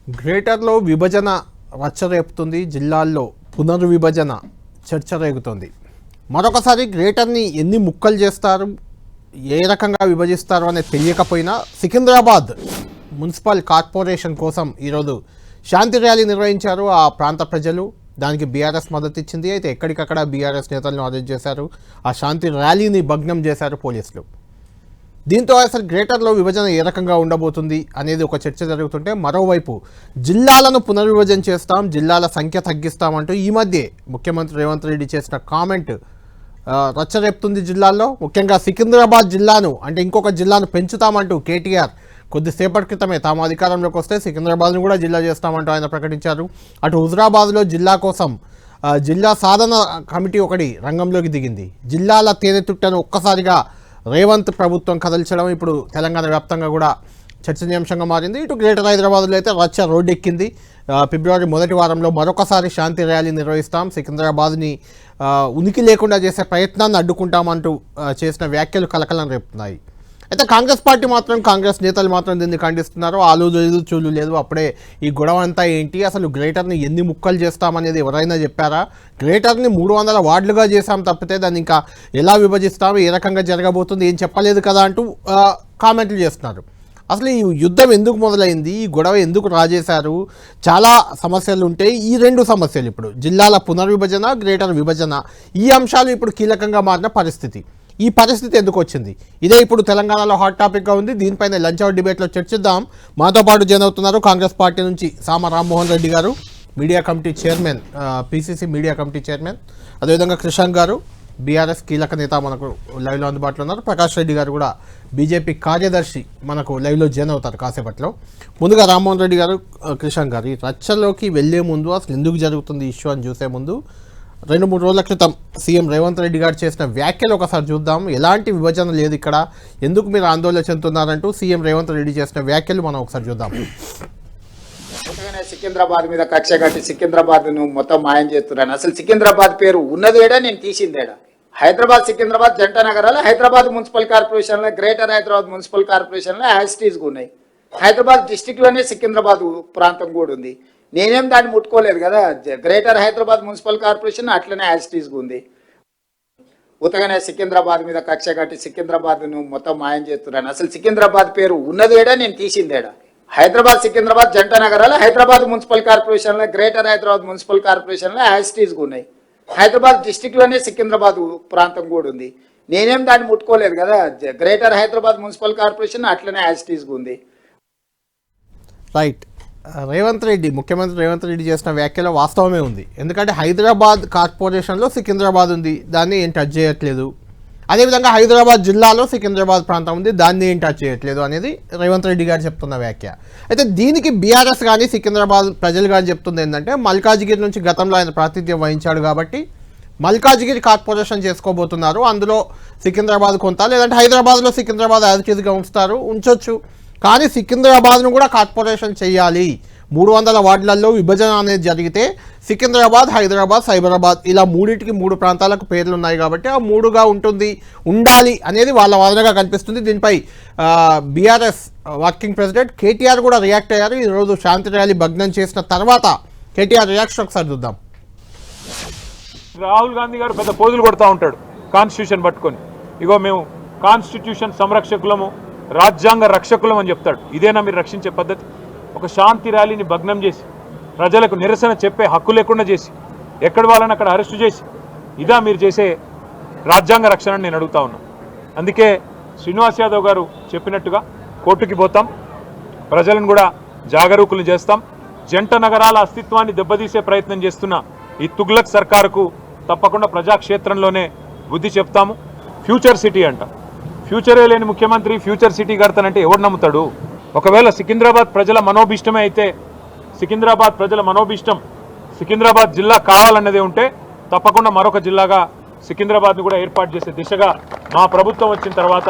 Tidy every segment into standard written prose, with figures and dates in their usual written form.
గ్రేటర్లో విభజన రచ్చరేపుతుంది, జిల్లాల్లో పునర్విభజన చర్చ రేగుతోంది. మరొకసారి గ్రేటర్ని ఎన్ని ముక్కలు చేస్తారు, ఏ రకంగా విభజిస్తారు అనేది తెలియకపోయినా సికింద్రాబాద్ మున్సిపల్ కార్పొరేషన్ కోసం ఈరోజు శాంతి ర్యాలీ నిర్వహించారు ఆ ప్రాంత ప్రజలు. దానికి బీఆర్ఎస్ మద్దతు ఇచ్చింది. అయితే ఎక్కడికక్కడ బీఆర్ఎస్ నేతలను అరెస్ట్ చేశారు. ఆ శాంతి ర్యాలీని భగ్నం చేశారు పోలీసులు. దీంతో అసలు గ్రేటర్లో విభజన ఏ రకంగా ఉండబోతుంది అనేది ఒక చర్చ జరుగుతుంటే, మరోవైపు జిల్లాలను పునర్విభజన చేస్తాం, జిల్లాల సంఖ్య తగ్గిస్తామంటూ ఈ మధ్య ముఖ్యమంత్రి రేవంత్ రెడ్డి చేసిన కామెంట్ రచ్చరేపుతుంది జిల్లాల్లో. ముఖ్యంగా సికింద్రాబాద్ జిల్లాను అంటే ఇంకొక జిల్లాను పెంచుతామంటూ కేటీఆర్ కొద్దిసేపటి క్రితమే తాము అధికారంలోకి వస్తే సికింద్రాబాద్ను కూడా జిల్లా చేస్తామంటూ ఆయన ప్రకటించారు. అటు హుజురాబాద్లో జిల్లా కోసం జిల్లా సాధన కమిటీ ఒకటి రంగంలోకి దిగింది. జిల్లాల తేనెతుట్టను ఒక్కసారిగా రేవంత్ ప్రభుత్వం కదల్చడం ఇప్పుడు తెలంగాణ వ్యాప్తంగా కూడా చర్చనీయాంశంగా మారింది. ఇటు గ్రేటర్ హైదరాబాద్లో అయితే రచ్చ రోడ్డెక్కింది. ఫిబ్రవరి మొదటి వారంలో మరొకసారి శాంతి ర్యాలీ నిర్వహిస్తాం, సికింద్రాబాద్ని ఉనికి లేకుండా చేసే ప్రయత్నాన్ని అడ్డుకుంటామంటూ చేసిన వ్యాఖ్యలు కలకలం రేపుతున్నాయి. అయితే కాంగ్రెస్ పార్టీ మాత్రం, కాంగ్రెస్ నేతలు మాత్రం దీన్ని ఖండిస్తున్నారు. ఆలు లేదు, చూలు లేదు, అప్పుడే ఈ గొడవ అంతా ఏంటి, అసలు గ్రేటర్ని ఎన్ని ముక్కలు చేస్తామనేది ఎవరైనా చెప్పారా? గ్రేటర్ని 300 వార్డులుగా చేశాం తప్పితే దాన్ని ఇంకా ఎలా విభజిస్తాము, ఏ రకంగా జరగబోతుంది ఏం చెప్పలేదు కదా అంటూ కామెంట్లు చేస్తున్నారు. అసలు ఈ యుద్ధం ఎందుకు మొదలైంది, ఈ గొడవ ఎందుకు రాజేశారు? చాలా సమస్యలు ఉంటాయి. ఈ రెండు సమస్యలు ఇప్పుడు జిల్లాల పునర్విభజన, గ్రేటర్ విభజన, ఈ అంశాలు ఇప్పుడు కీలకంగా మారిన పరిస్థితి. ఈ పరిస్థితి ఎందుకు వచ్చింది, ఇదే ఇప్పుడు తెలంగాణలో హాట్ టాపిక్గా ఉంది. దీనిపైన లంచ్ అవర్ డిబేట్లో చర్చిద్దాం. మాతో పాటు జాయిన్ అవుతున్నారు కాంగ్రెస్ పార్టీ నుంచి సామ రామ్మోహన్ రెడ్డి గారు, media committee chairman, PCC media committee chairman, అదేవిధంగా కృషాంక్ గారు, బీఆర్ఎస్ కీలక నేత మనకు లైవ్లో అందుబాటులో ఉన్నారు. ప్రకాష్ రెడ్డి గారు కూడా బీజేపీ కార్యదర్శి మనకు లైవ్లో జాయిన్ అవుతారు కాసేపట్లో. ముందుగా రామ్మోహన్ రెడ్డి గారు, కృషాంక్ గారు, ఈ రచ్చలోకి వెళ్లే ముందు అసలు ఎందుకు జరుగుతుంది ఇష్యూ అని చూసే ముందు 2-3 రోజుల క్రితం సీఎం రేవంత్ రెడ్డి గారు చేసిన వ్యాఖ్యలు ఒకసారి చూద్దాం. ఎలాంటి విభజన లేదు ఇక్కడ, ఎందుకు మీరు ఆందోళన చెందుతున్నారంటూ సీఎం రేవంత్ రెడ్డి చేసిన వ్యాఖ్యలు మనం ఒకసారి చూద్దాం. సికింద్రాబాద్ మీద కక్ష కట్టి సికింద్రాబాద్ ను మొత్తం మాయం చేస్తున్నాను. అసలు సికింద్రాబాద్ పేరు ఉన్నదేడా, నేను తీసిందేడా? హైదరాబాద్ సికింద్రాబాద్ జంట నగరాలు హైదరాబాద్ మున్సిపల్ కార్పొరేషన్లో, గ్రేటర్ హైదరాబాద్ మున్సిపల్ కార్పొరేషన్లో యాజిటీస్గా ఉన్నాయి. హైదరాబాద్ డిస్టిక్లోనే సికింద్రాబాద్ ప్రాంతం కూడా ఉంది. నేనేం దాన్ని ముట్టుకోలేదు కదా. గ్రేటర్ హైదరాబాద్ మున్సిపల్ కార్పొరేషన్ అట్లనే యాజిటీస్గా ఉంది. ఉతగానే సికింద్రాబాద్ మీద కక్ష కట్టి సికింద్రాబాద్ ను మొత్తం మాయం చేస్తున్నాను. అసలు సికింద్రాబాద్ పేరు ఉన్నదేడా, నేను తీసిందేడా? హైదరాబాద్ సికింద్రాబాద్ జంట నగరాలు హైదరాబాద్ మున్సిపల్ కార్పొరేషన్లో, గ్రేటర్ హైదరాబాద్ మున్సిపల్ కార్పొరేషన్లో యాజిటీస్గా ఉన్నాయి. హైదరాబాద్ డిస్టిక్లోనే సికింద్రాబాద్ ప్రాంతం కూడా ఉంది. నేనేం దాన్ని ముట్టుకోలేదు కదా. గ్రేటర్ హైదరాబాద్ మున్సిపల్ కార్పొరేషన్ అట్లనే యాజిటీస్గా ఉంది. రైట్. ముఖ్యమంత్రి రేవంత్ రెడ్డి చేసిన వ్యాఖ్యలో వాస్తవమే ఉంది. ఎందుకంటే హైదరాబాద్ కార్పొరేషన్లో సికింద్రాబాద్ ఉంది, దాన్ని ఏం టచ్ చేయట్లేదు. అదేవిధంగా హైదరాబాద్ జిల్లాలో సికింద్రాబాద్ ప్రాంతం ఉంది, దాన్ని ఏం టచ్ చేయట్లేదు అనేది రేవంత్ రెడ్డి గారు చెప్తున్న వ్యాఖ్య. అయితే దీనికి బీఆర్ఎస్ కానీ సికింద్రాబాద్ ప్రజలు కానీ చెప్తుంది ఏంటంటే, మల్కాజ్గిరి నుంచి గతంలో ఆయన ప్రాతినిధ్యం వహించాడు కాబట్టి మల్కాజ్గిరి కార్పొరేషన్ చేసుకోబోతున్నారు. అందులో సికింద్రాబాద్ కొంత, లేదంటే హైదరాబాద్లో సికింద్రాబాద్ యాజిటీస్గా ఉంచొచ్చు. కానీ సికింద్రాబాద్ను కూడా కార్పొరేషన్ చేయాలి. 300 వార్డులలో విభజన అనేది జరిగితే సికింద్రాబాద్, హైదరాబాద్, సైబరాబాద్ ఇలా 3 ప్రాంతాలకు పేర్లు ఉన్నాయి కాబట్టి ఆ 3గా ఉండాలి అనేది వాళ్ళ వాదనగా కనిపిస్తుంది. దీనిపై బీఆర్ఎస్ వర్కింగ్ ప్రెసిడెంట్ కేటీఆర్ కూడా రియాక్ట్ అయ్యారు. ఈరోజు శాంతి ర్యాలీ భగ్నం చేసిన తర్వాత కేటీఆర్ రియాక్షన్ ఒకసారి చూద్దాం. రాహుల్ గాంధీ గారు పెద్ద పోజులు కొడతా ఉంటాడు కాన్స్టిట్యూషన్ పట్టుకొని. ఇగో మేము కాన్స్టిట్యూషన్ సంరక్షకులము, రాజ్యాంగ రక్షకులం అని చెప్తాడు. ఇదేనా మీరు రక్షించే పద్ధతి? ఒక శాంతి ర్యాలీని భగ్నం చేసి, ప్రజలకు నిరసన చెప్పే హక్కు లేకుండా చేసి, ఎక్కడ వాళ్ళని అక్కడ అరెస్టు చేసి, ఇదా మీరు చేసే రాజ్యాంగ రక్షణ నేను అడుగుతా ఉన్నా. అందుకే శ్రీనివాస్ యాదవ్ గారు చెప్పినట్టుగా కోర్టుకి పోతాం, ప్రజలను కూడా జాగరూకులు చేస్తాం. జంట నగరాల అస్తిత్వాన్ని దెబ్బతీసే ప్రయత్నం చేస్తున్న ఈ తుగ్లక్ సర్కారుకు తప్పకుండా ప్రజాక్షేత్రంలోనే బుద్ధి చెప్తాము. ఫ్యూచర్ సిటీ అంట, ఫ్యూచరే లేని ముఖ్యమంత్రి ఫ్యూచర్ సిటీ కడతానంటే ఎవడు నమ్ముతాడు? ఒకవేళ సికింద్రాబాద్ ప్రజల మనోభిష్టమే అయితే, సికింద్రాబాద్ ప్రజల మనోభిష్టం సికింద్రాబాద్ జిల్లా కావాలన్నదే ఉంటే తప్పకుండా మరొక జిల్లాగా సికింద్రాబాద్ని కూడా ఏర్పాటు చేసే దిశగా మా ప్రభుత్వం వచ్చిన తర్వాత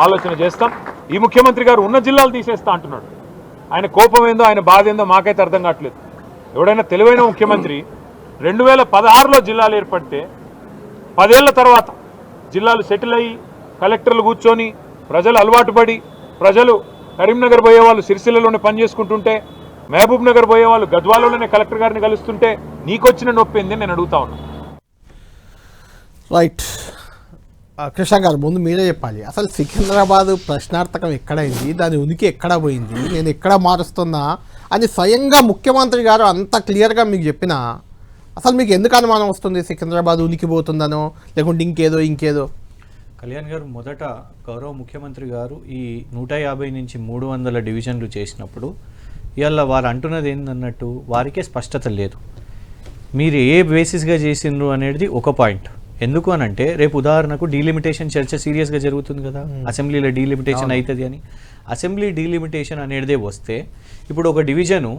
ఆలోచన చేస్తాం. ఈ ముఖ్యమంత్రి గారు ఉన్న జిల్లాలు తీసేస్తా అంటున్నాడు. ఆయన కోపం ఏందో, ఆయన బాధ ఏందో మాకైతే అర్థం కావట్లేదు. ఎవడైనా తెలివైన ముఖ్యమంత్రి 2016లో జిల్లాలు ఏర్పడితే 10 ఏళ్ల తర్వాత జిల్లాలు సెటిల్ అయ్యి కలెక్టర్లు కూర్చొని ప్రజలు అలవాటు పడి, ప్రజలు కరీంనగర్ పోయే వాళ్ళు సిరిసిల్లలోనే పని చేసుకుంటుంటే మహబూబ్ నగర్ పోయే వాళ్ళు గద్వాలలోనే కలెక్టర్ గారిని కలుస్తుంటే నీకొచ్చిన నొప్పి ఏంది నేను అడుగుతా ఉన్నా. రైట్. కృష్ణ గారు, ముందు మీరే చెప్పాలి, అసలు సికింద్రాబాద్ ప్రశ్నార్థకం ఎక్కడైంది, దాని ఉనికి ఎక్కడ పోయింది, నేను ఎక్కడ మారుస్తున్నా అని స్వయంగా ముఖ్యమంత్రి గారు అంత క్లియర్గా మీకు చెప్పినా అసలు మీకు ఎందుకు అనుమానం వస్తుంది సికింద్రాబాద్ ఉనికి పోతుందనో లేకుంటే ఇంకేదో? కళ్యాణ్ గారు, మొదట గౌరవ ముఖ్యమంత్రి గారు ఈ 150 నుంచి 300 డివిజన్లు చేసినప్పుడు ఇవాళ వారు అంటున్నది ఏందన్నట్టు వారికే స్పష్టత లేదు. మీరు ఏ బేసిస్గా చేసిండ్రు అనేది ఒక పాయింట్. ఎందుకు అని అంటే రేపు ఉదాహరణకు డీలిమిటేషన్ చర్చ సీరియస్గా జరుగుతుంది కదా, అసెంబ్లీలో డీలిమిటేషన్ అవుతుంది అని. అసెంబ్లీ డీలిమిటేషన్ అనేదే వస్తే ఇప్పుడు ఒక డివిజను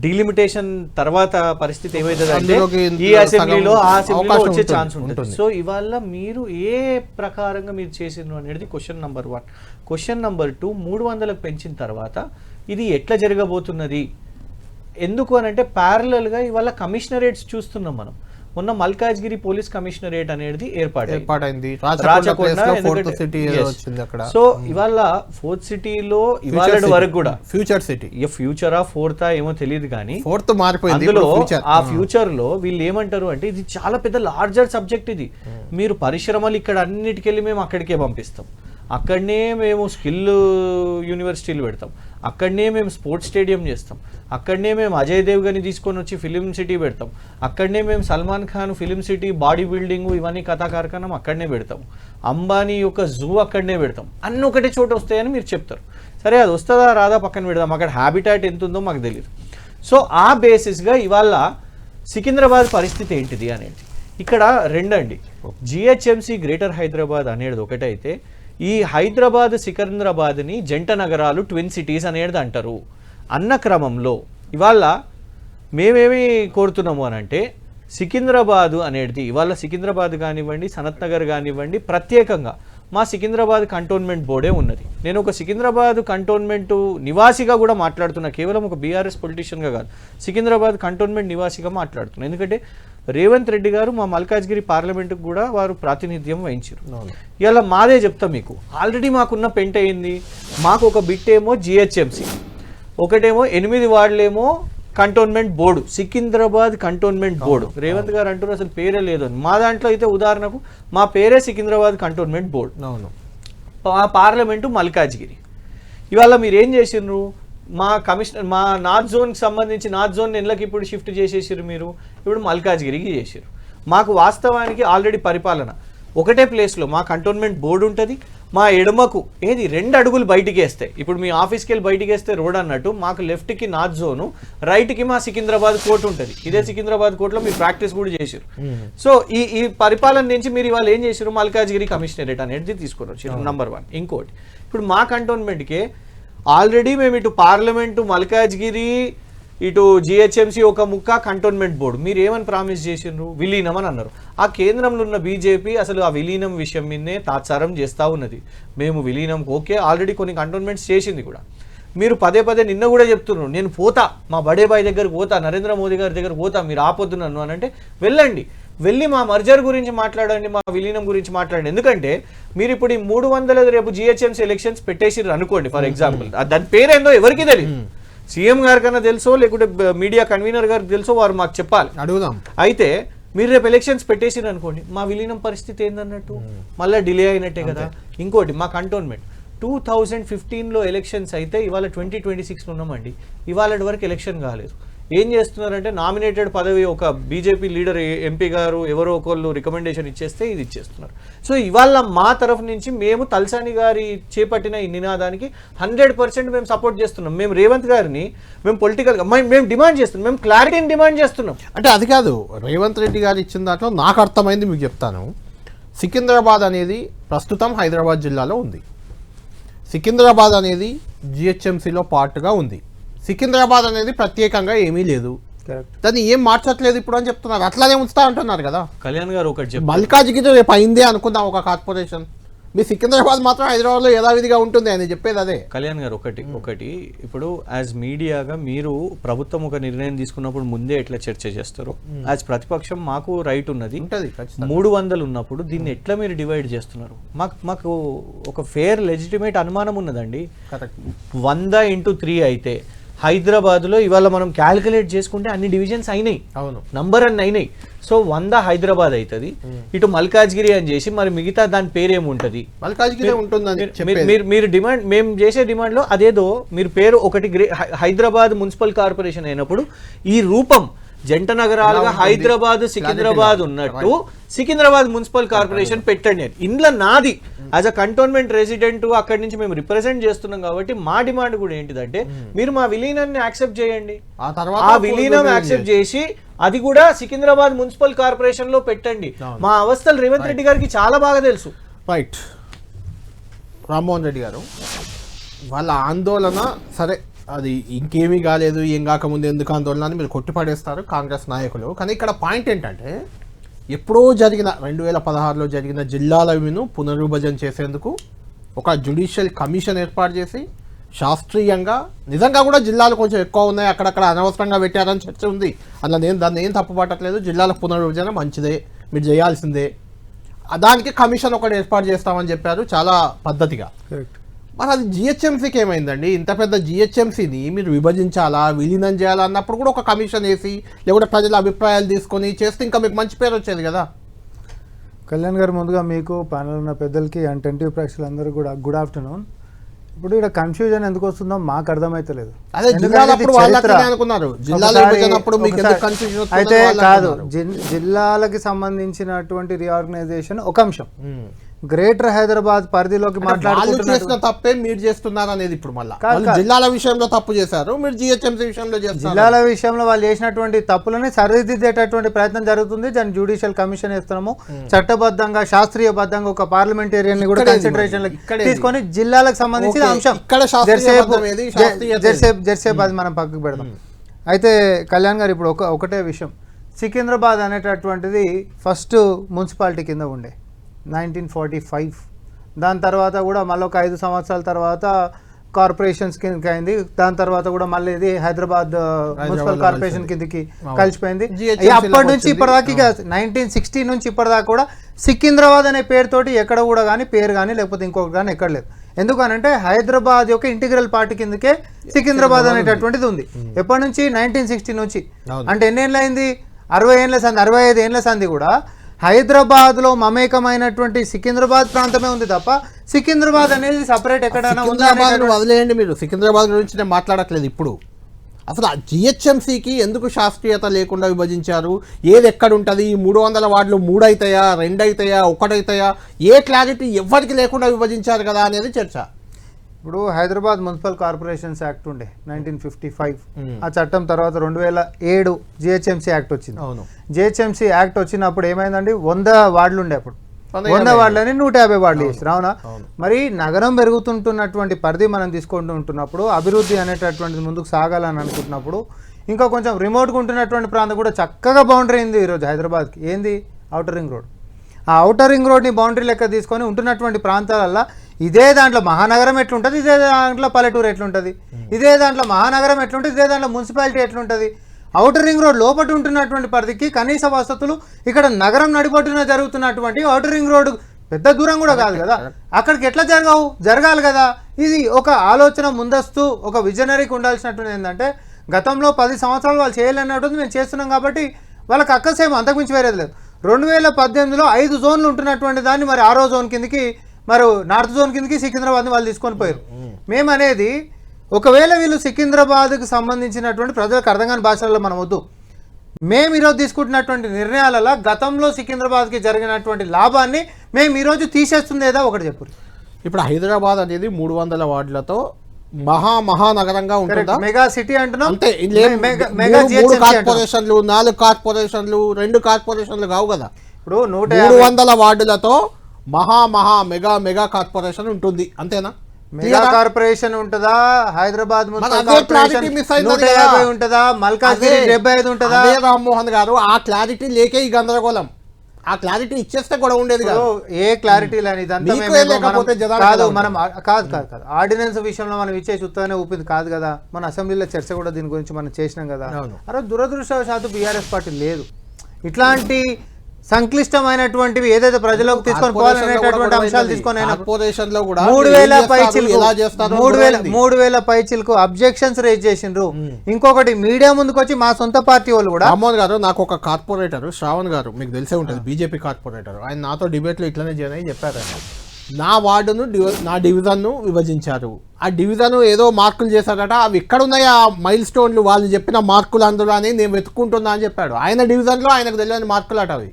డీలిమిటేషన్ తర్వాత పరిస్థితి ఏమవుతుంది అంటే ఈ అసెంబ్లీలో ఆ అసెంబ్లీలో వచ్చే ఛాన్స్ ఉంటుంది. సో ఇవాళ మీరు ఏ ప్రకారంగా మీరు చేసిండ్రు అనేది క్వశ్చన్ నెంబర్ 1. క్వశ్చన్ నెంబర్ 2, 300లకు పెంచిన తర్వాత ఇది ఎట్లా జరగబోతున్నది? ఎందుకు అని అంటే ప్యారలల్గా ఇవాళ కమిషనరేట్స్ చూస్తున్నాం మనం. మొన్న మల్కాజ్గిరి పోలీస్ కమిషనరేట్ అనేది ఏర్పాటైంది రాచకొండ. సో ఇవాళ 4th సిటీలో ఇవాళ వరకు కూడా ఫ్యూచర్ సిటీ, ఫ్యూచరా 4th ఏమో తెలియదు కానీ 4th మారిపోయింది. అందులో ఆ ఫ్యూచర్ లో వీళ్ళు ఏమంటారు అంటే ఇది చాలా పెద్ద లార్జర్ సబ్జెక్ట్. ఇది మీరు పరిశ్రమలు ఇక్కడ అన్నిటికెళ్ళి మేము అక్కడికే పంపిస్తాం, అక్కడనే మేము స్కిల్ యూనివర్సిటీలు పెడతాం, అక్కడనే మేము స్పోర్ట్స్ స్టేడియం చేస్తాం, అక్కడనే మేము అజయ్ దేవ్ గారిని తీసుకొని వచ్చి ఫిలిం సిటీ పెడతాం, అక్కడనే మేము Salman Khan film city body building ఇవన్నీ కథా కార్ఖానం అక్కడనే పెడతాం, అంబానీ యొక్క జూ అక్కడనే పెడతాం, అన్నీ ఒకటే చోట వస్తాయని మీరు చెప్తారు. సరే, అది వస్తుందా రాదా పక్కన పెడదాం, అక్కడ హ్యాబిటాట్ ఎంత ఉందో మాకు తెలియదు. సో ఆ బేసిస్గా ఇవాళ సికింద్రాబాద్ పరిస్థితి ఏంటిది అనేది ఇక్కడ రెండండి. జిహెచ్ఎంసీ గ్రేటర్ హైదరాబాద్ అనేది ఒకటైతే ఈ హైదరాబాద్ సికింద్రాబాద్ని జంట నగరాలు, ట్విన్ సిటీస్ అనేది అంటారు. అన్న క్రమంలో ఇవాళ మేమేమి కోరుతున్నాము అని అంటే సికింద్రాబాదు అనేది ఇవాళ సికింద్రాబాద్ కానివ్వండి, సనత్ నగర్ కానివ్వండి, ప్రత్యేకంగా మా సికింద్రాబాద్ కంటోన్మెంట్ బోర్డే ఉన్నది. నేను ఒక సికింద్రాబాద్ కంటోన్మెంట్ నివాసిగా కూడా మాట్లాడుతున్నా, కేవలం ఒక బీఆర్ఎస్ పొలిటీషియన్గా కాదు, సికింద్రాబాద్ కంటోన్మెంట్ నివాసిగా మాట్లాడుతున్నా. ఎందుకంటే రేవంత్ రెడ్డి గారు మా మల్కాజ్గిరి పార్లమెంటుకు కూడా వారు ప్రాతినిధ్యం వహించారు. ఇలా మాదే చెప్తాం మీకు, ఆల్రెడీ మాకున్న పెంట అయింది. మాకు ఒక బిట్ ఏమో జిహెచ్ఎంసీ, ఒకటేమో 8 వార్డులేమో cantonment board, Secunderabad cantonment board. Revanth గారు అంటారు అసలు పేరే లేదు అని. మా దాంట్లో అయితే ఉదాహరణకు మా పేరే Secunderabad cantonment board, parliament Malkajgiri. ఇవాళ మీరు ఏం చేసిండ్రు, మా కమిషనర్ మా నార్త్ జోన్కి సంబంధించి నార్త్ జోన్ ఎన్లకి ఇప్పుడు షిఫ్ట్ చేసేసారు, మీరు ఇప్పుడు మల్కాజ్గిరికి చేసారు. మాకు వాస్తవానికి ఆల్రెడీ పరిపాలన ఒకటే ప్లేస్లో మా కంటోన్మెంట్ బోర్డు ఉంటుంది. మా ఎడమకు 2 అడుగులు బయటికి వేస్తాయి. ఇప్పుడు మీ ఆఫీస్కి వెళ్ళి బయటికి వేస్తే రోడ్ అన్నట్టు మాకు లెఫ్ట్కి నార్త్ జోను, రైట్కి మా సికింద్రాబాద్ కోర్టు ఉంటుంది. ఇదే సికింద్రాబాద్ కోర్టులో మీరు ప్రాక్టీస్ కూడా చేశారు. సో ఈ పరిపాలన నుంచి మీరు ఇవాళ ఏం చేశారు, మల్కాజ్గిరి కమిషనరేట్ అనేది తీసుకుని వచ్చారు. నెంబర్ 1. ఇంకోటి, ఇప్పుడు మా కంటోన్మెంట్కే ఆల్రెడీ మేము ఇటు పార్లమెంటు మల్కాజ్గిరి, ఇటు జిహెచ్ఎంసీ ఒక ముక్క, కంటోన్మెంట్ బోర్డు మీరు ఏమని ప్రామిస్ చేసిండ్రు, విలీనం అని అన్నారు. ఆ కేంద్రంలో ఉన్న బీజేపీ అసలు ఆ విలీనం విషయం మీదనే తాత్సారం చేస్తూ ఉన్నది. మేము విలీనం ఓకే, ఆల్రెడీ కొన్ని కంటోన్మెంట్స్ చేసింది కూడా. మీరు పదే నిన్న కూడా చెప్తున్నారు, నేను పోతా మా బడే బాయ్ దగ్గరకు పోతా, నరేంద్ర మోదీ గారి దగ్గర పోతా, మీరు ఆపొద్దు నన్ను అని అంటే వెళ్ళండి, వెళ్ళి మా మర్జర్ గురించి మాట్లాడండి, మా విలీనం గురించి మాట్లాడండి. ఎందుకంటే మీరు ఇప్పుడు ఈ 300 రేపు జిహెచ్ఎంసీ ఎలక్షన్స్ పెట్టేసిర్రు అనుకోండి ఫర్ ఎగ్జాంపుల్, దాని పేరేందో ఎవరికి తెలియదు. సీఎం గారి కన్నా తెలుసో లేకుంటే మీడియా కన్వీనర్ గారికి తెలుసో, వారు మాకు చెప్పాలి, అడుగుదాం. అయితే మీరు రేపు ఎలక్షన్స్ పెట్టేసిరు అనుకోండి, మా విలీనం పరిస్థితి ఏందన్నట్టు, మళ్ళీ డిలే అయినట్టే కదా. ఇంకోటి, మా కంటోన్మెంట్ 2015లో ఎలక్షన్స్ అయితే ఇవాళ 2026లో ఉన్నామండి, ఇవాళ వరకు ఎలక్షన్ కాలేదు. ఏం చేస్తున్నారంటే నామినేటెడ్ పదవి ఒక బీజేపీ లీడర్ ఎంపీ గారు ఎవరో ఒకళ్ళు రికమెండేషన్ ఇచ్చేస్తే ఇది ఇచ్చేస్తున్నారు. సో ఇవాళ మా తరఫు నుంచి మేము తలసాని గారి చేపట్టిన ఈ నినాదానికి 100% మేము సపోర్ట్ చేస్తున్నాం. మేము రేవంత్ గారిని మేము పొలిటికల్గా మేము డిమాండ్ చేస్తున్నాం, మేము క్లారిటీని డిమాండ్ చేస్తున్నాం. అంటే అది కాదు, రేవంత్ రెడ్డి గారు ఇచ్చిన దాంట్లో నాకు అర్థమైంది మీకు చెప్తాను. సికింద్రాబాద్ అనేది ప్రస్తుతం హైదరాబాద్ జిల్లాలో ఉంది, సికింద్రాబాద్ అనేది జిహెచ్ఎంసీలో పార్ట్గా ఉంది. సికింద్రాబాద్ అనేది ప్రత్యేకంగా ఏమీ లేదు, దాన్ని ఏం మార్చట్లేదు ఇప్పుడు అని చెప్తున్నారు. అట్లానే ఉంచుతా అంటున్నారు కదా. కళ్యాణ్ గారు ఒకటి, మల్కాజ్గిరి రేపు అయిందే అనుకుందాం ఒక కార్పొరేషన్, మీ సికింద్రాబాద్ మాత్రం హైదరాబాద్లో యథావిధిగా ఉంటుంది అని చెప్పేది అదే. కళ్యాణ్ గారు ఒకటి ఇప్పుడు యాజ్ మీడియాగా మీరు ప్రభుత్వం ఒక నిర్ణయం తీసుకున్నప్పుడు ముందే ఎట్లా చర్చ చేస్తారు, యాజ్ ప్రతిపక్షం మాకు రైట్ ఉన్నది. 300 ఉన్నప్పుడు దీన్ని ఎట్లా మీరు డివైడ్ చేస్తున్నారు? మాకు ఒక ఫేర్ లెజిటిమేట్ అనుమానం ఉన్నదండి. 100 × 3 అయితే హైదరాబాద్లో ఇవాళ మనం క్యాలిక్యులేట్ చేసుకుంటే అన్ని డివిజన్స్ అయినాయి, అవును, నంబర్ అన్ని అయినాయి. సో 100 హైదరాబాద్ అవుతుంది, ఇటు మల్కాజ్గిరి అని చేసి మరి మిగతా దాని పేరేముంటుంది? మల్కాజ్గిరి ఉంటుందని మీరు డిమాండ్, మేము చేసే డిమాండ్లో అదేదో మీరు పేరు ఒకటి హైదరాబాద్ మున్సిపల్ కార్పొరేషన్ అయినప్పుడు ఈ రూపం జంట నగరాలుగా హైదరాబాద్ సికింద్రాబాద్ ఉన్నట్టు సికింద్రాబాద్ మున్సిపల్ కార్పొరేషన్ పెట్టండి అని. ఇందులో నాది యాజ్ అ కంటోన్మెంట్ రెసిడెంట్ అక్కడి నుంచి మేము రిప్రజెంట్ చేస్తున్నాం కాబట్టి మా డిమాండ్ కూడా ఏంటిదంటే మీరు మా విలీనాన్ని యాక్సెప్ట్ చేయండి, ఆ విలీనం యాక్సెప్ట్ చేసి అది కూడా సికింద్రాబాద్ మున్సిపల్ కార్పొరేషన్ లో పెట్టండి. మా అవస్థలు రేవంత్ రెడ్డి గారికి చాలా బాగా తెలుసు. రైట్, రామ్మోహన్ రెడ్డి గారు వాళ్ళ ఆందోళన సరే, అది ఇంకేమీ కాలేదు, ఏం కాకముందు ఎందుకు ఆందోళన అని మీరు కొట్టిపడేస్తారు కాంగ్రెస్ నాయకులు. కానీ ఇక్కడ పాయింట్ ఏంటంటే ఎప్పుడో జరిగిన 2016లో జరిగిన జిల్లాలను పునర్విభజన చేసేందుకు ఒక జ్యుడిషియల్ కమిషన్ ఏర్పాటు చేసి శాస్త్రీయంగా నిజంగా కూడా జిల్లాలు కొంచెం ఎక్కువ ఉన్నాయి, అక్కడక్కడ అనవసరంగా పెట్టారని చర్చ ఉంది. అలా నేను దాన్ని ఏం తప్పు పట్టట్లేదు, జిల్లాల పునర్విభజన మంచిదే, మీరు చేయాల్సిందే. దానికి కమిషన్ ఒకటి ఏర్పాటు చేస్తామని చెప్పారు చాలా పద్ధతిగా. మరి అది జిహెచ్ఎంసీకి ఏమైందండి? ఇంత పెద్ద జిహెచ్ఎంసీని మీరు విభజించాలా, విలీనం చేయాలా అన్నప్పుడు కూడా ఒక కమిషన్ వేసి లేకుంటే ప్రజల అభిప్రాయాలు తీసుకొని చేస్తే ఇంకా మీకు మంచి పేరు వచ్చేది కదా. కళ్యాణ్ గారు, ముందుగా మీకు ప్యానల్ ఉన్న పెద్దలకి అండ్ టెంటివ్ ప్రేక్షకులందరూ కూడా గుడ్ ఆఫ్టర్నూన్. ఇప్పుడు ఇక్కడ కన్ఫ్యూజన్ ఎందుకు వస్తుందో మాకు అర్థమైతలేదు. అయితే కాదు, జిల్లాలకి సంబంధించినటువంటి రీఆర్గనైజేషన్ ఒక అంశం, గ్రేటర్ హైదరాబాద్ పరిధిలోకి మాట్లాడుతున్న తప్పే మీరు చేస్తున్నారు అనేది. ఇప్పుడు మళ్ళీ జిల్లాల విషయంలో తప్పు చేశారు, మీరు జిహెచ్ఎంసీ విషయంలో చేస్తారు. జిల్లాల విషయంలో వాళ్ళు చేసినటువంటి తప్పులని సరిదిద్దేటటువంటి ప్రయత్నం జరుగుతుంది. దాన్ని జ్యుడిషియల్ కమిషన్ ఇస్తున్నాము, చట్టబద్ధంగా శాస్త్రీయబద్ధంగా ఒక పార్లమెంటేరియన్ ని కూడా కన్సిడరేషన్ తీసుకొని జిల్లాలకు సంబంధించిన అంశం జెర్సేపు అది మనం పక్కకు పెడదాం. అయితే కళ్యాణ్ గారు, ఇప్పుడు ఒకటే విషయం, సికింద్రాబాద్ అనేటటువంటిది ఫస్ట్ మున్సిపాలిటీ కింద ఉండే 1945. దాని తర్వాత కూడా మళ్ళీ ఒక 5 సంవత్సరాల తర్వాత కార్పొరేషన్స్ కిందకి అయింది. దాని తర్వాత కూడా మళ్ళీ ఇది హైదరాబాద్ మున్సిపల్ కార్పొరేషన్ కిందకి కలిసిపోయింది. అప్పటి నుంచి ఇప్పటిదాకా 1960 నుంచి ఇప్పటిదాకా కూడా సికింద్రాబాద్ అనే పేరుతోటి ఎక్కడ కూడా కానీ పేరు కానీ లేకపోతే ఇంకొకటి కానీ ఎక్కడ లేదు. ఎందుకనంటే హైదరాబాద్ యొక్క ఇంటిగ్రల్ పార్టీ కిందకే సికింద్రాబాద్ అనేటటువంటిది ఉంది. ఎప్పటి నుంచి? 1960 నుంచి. అంటే ఎన్నేళ్ళు అయింది? 60 ఏళ్ళ సంది, 65 ఏళ్ళ సంది కూడా హైదరాబాద్లో మమేకమైనటువంటి సికింద్రాబాద్ ప్రాంతమే ఉంది తప్ప సికింద్రాబాద్ అనేది సపరేట్ ఎక్కడైనా వదిలేయండి. మీరు సికింద్రాబాద్ గురించి నేను మాట్లాడట్లేదు. ఇప్పుడు అసలు ఆ జిహెచ్ఎంసీకి ఎందుకు శాస్త్రీయత లేకుండా విభజించారు? ఏది ఎక్కడ ఉంటుంది? 300 వార్డులు 3 అవుతాయా, 2 అవుతాయా, 1 అవుతాయా? ఏ క్లారిటీ ఎవరికి లేకుండా విభజించారు కదా అనేది చర్చ. ఇప్పుడు హైదరాబాద్ మున్సిపల్ కార్పొరేషన్స్ యాక్ట్ ఉండే 1955. ఆ చట్టం తర్వాత 2007 జిహెచ్ఎంసీ యాక్ట్ వచ్చింది. అవును, జిహెచ్ఎంసీ యాక్ట్ వచ్చినప్పుడు ఏమైందండి, 100 వార్డులు ఉండే. అప్పుడు 100 వార్డులని 150 వార్డులు చేస్తారు. అవునా? మరి నగరం పెరుగుతుంటున్నటువంటి పరిధి మనం తీసుకుంటూ ఉంటున్నప్పుడు, అభివృద్ధి అనేటటువంటిది ముందుకు సాగాలని అనుకుంటున్నప్పుడు, ఇంకా కొంచెం రిమోట్గా ఉంటున్నటువంటి ప్రాంతం కూడా చక్కగా బౌండరీ అయింది ఈరోజు హైదరాబాద్కి. ఏంది? Outer ring road. ఆ ఔటర్ రింగ్ రోడ్ని బౌండరీ లెక్క తీసుకొని ఉంటున్నటువంటి ప్రాంతాలల్లో ఇదే దాంట్లో మహానగరం ఎట్లుంటుంది, ఇదే దాంట్లో పల్లెటూరు ఎట్లుంటుంది, ఇదే దాంట్లో మహానగరం ఎట్లుంటుంది, ఇదే దాంట్లో మున్సిపాలిటీ ఎట్లుంటుంది. ఔటర్ రింగ్ రోడ్ లోపల ఉంటున్నటువంటి పరిధికి కనీస వసతులు ఇక్కడ నగరం నడిపొట్టున జరుగుతున్నటువంటి ఔటర్ రింగ్ రోడ్ పెద్ద దూరం కూడా కాదు కదా, అక్కడికి ఎట్లా జరగాలి కదా. ఇది ఒక ఆలోచన, ముందస్తు ఒక విజనరీకి ఉండాల్సినటువంటి ఏంటంటే, గతంలో 10 సంవత్సరాలు వాళ్ళు చేయలేనటువంటి మేము చేస్తున్నాం కాబట్టి వాళ్ళకి అక్కసేమో, అంతకుమించి వేరేది లేదు. 2018లో 5 జోన్లు ఉంటున్నటువంటి దాన్ని మరి 6వ జోన్ కిందకి, మరి నార్త్ జోన్ కిందకి సికింద్రాబాద్ని వాళ్ళు తీసుకొని పోయారు. మేమనేది, ఒకవేళ వీళ్ళు సికింద్రాబాద్కి సంబంధించినటువంటి ప్రజలకు అర్థం కాని భాషలలో మనం వద్దు, మేము ఈరోజు తీసుకుంటున్నటువంటి నిర్ణయాలలో గతంలో సికింద్రాబాద్కి జరిగినటువంటి లాభాన్ని మేము ఈరోజు తీసేస్తుందేదా ఒకటి చెప్పు. ఇప్పుడు హైదరాబాద్ అనేది 300 వార్డులతో మహానగరంగా ఉంటుందా? మెగా సిటీ అంటున్నాం. అంటే 3 కార్పొరేషన్లు, 4 కార్పొరేషన్లు, 2 కార్పొరేషన్లు కావు కదా. ఇప్పుడు 300 వార్డులతో మెగా కార్పొరేషన్ ఉంటుంది, అంతేనా? మెగా కార్పొరేషన్ ఉంటుందా? హైదరాబాద్ ఉంటుందా? మల్కాజ్గిరి 75 ఉంటుందా? రామ్మోహన్ గారు, ఆ క్లారిటీ లేకే ఈ గందరగోళం. ఆ క్లారిటీ ఇచ్చేస్తే కూడా ఉండేది కాదు. ఏ క్లారిటీ లేని కాదు. మనం కాదు ఆర్డినెన్స్ విషయంలో మనం ఇచ్చే చూస్తూనే ఊపింది కాదు కదా. మన అసెంబ్లీలో చర్చ కూడా దీని గురించి మనం చేసినాం కదా. అరే దురదృష్టవశాత్తు బీఆర్ఎస్ పార్టీ లేదు. ఇట్లాంటి సంక్లిష్టమైనటువంటివి ఏదైతే ప్రజలకు తీసుకొని పోవాలనేటటువంటి అంశాలు తీసుకొని కార్పొరేషన్ లో కూడా 3,000 పైచిలకు అబ్జెక్షన్స్ రేజ్ చేసిండ్రు. ఇంకొకటి మీడియా ముందుకు వచ్చి మా సొంత పార్టీ వాళ్ళు కూడా. రామ్మోహన్ గారు, నాకు ఒక కార్పొరేటర్ శ్రావణ్ గారు, మీకు తెలిసే ఉంటుంది, బీజేపీ కార్పొరేటర్, ఆయన నాతో డిబేట్లో ఇట్లనే చేయని చెప్పారు. నా వార్డును నా డివిజన్ను విభజించారు, ఆ డివిజన్ ఏదో మార్కులు చేశారట, అవి ఎక్కడున్నాయి ఆ మైల్ స్టోన్లు, వాళ్ళు చెప్పిన మార్కులు అందులో అని నేను వెతుక్కుంటున్నా అని చెప్పాడు. ఆయన డివిజన్లో ఆయనకు తెలియని మార్కులు అట అవి.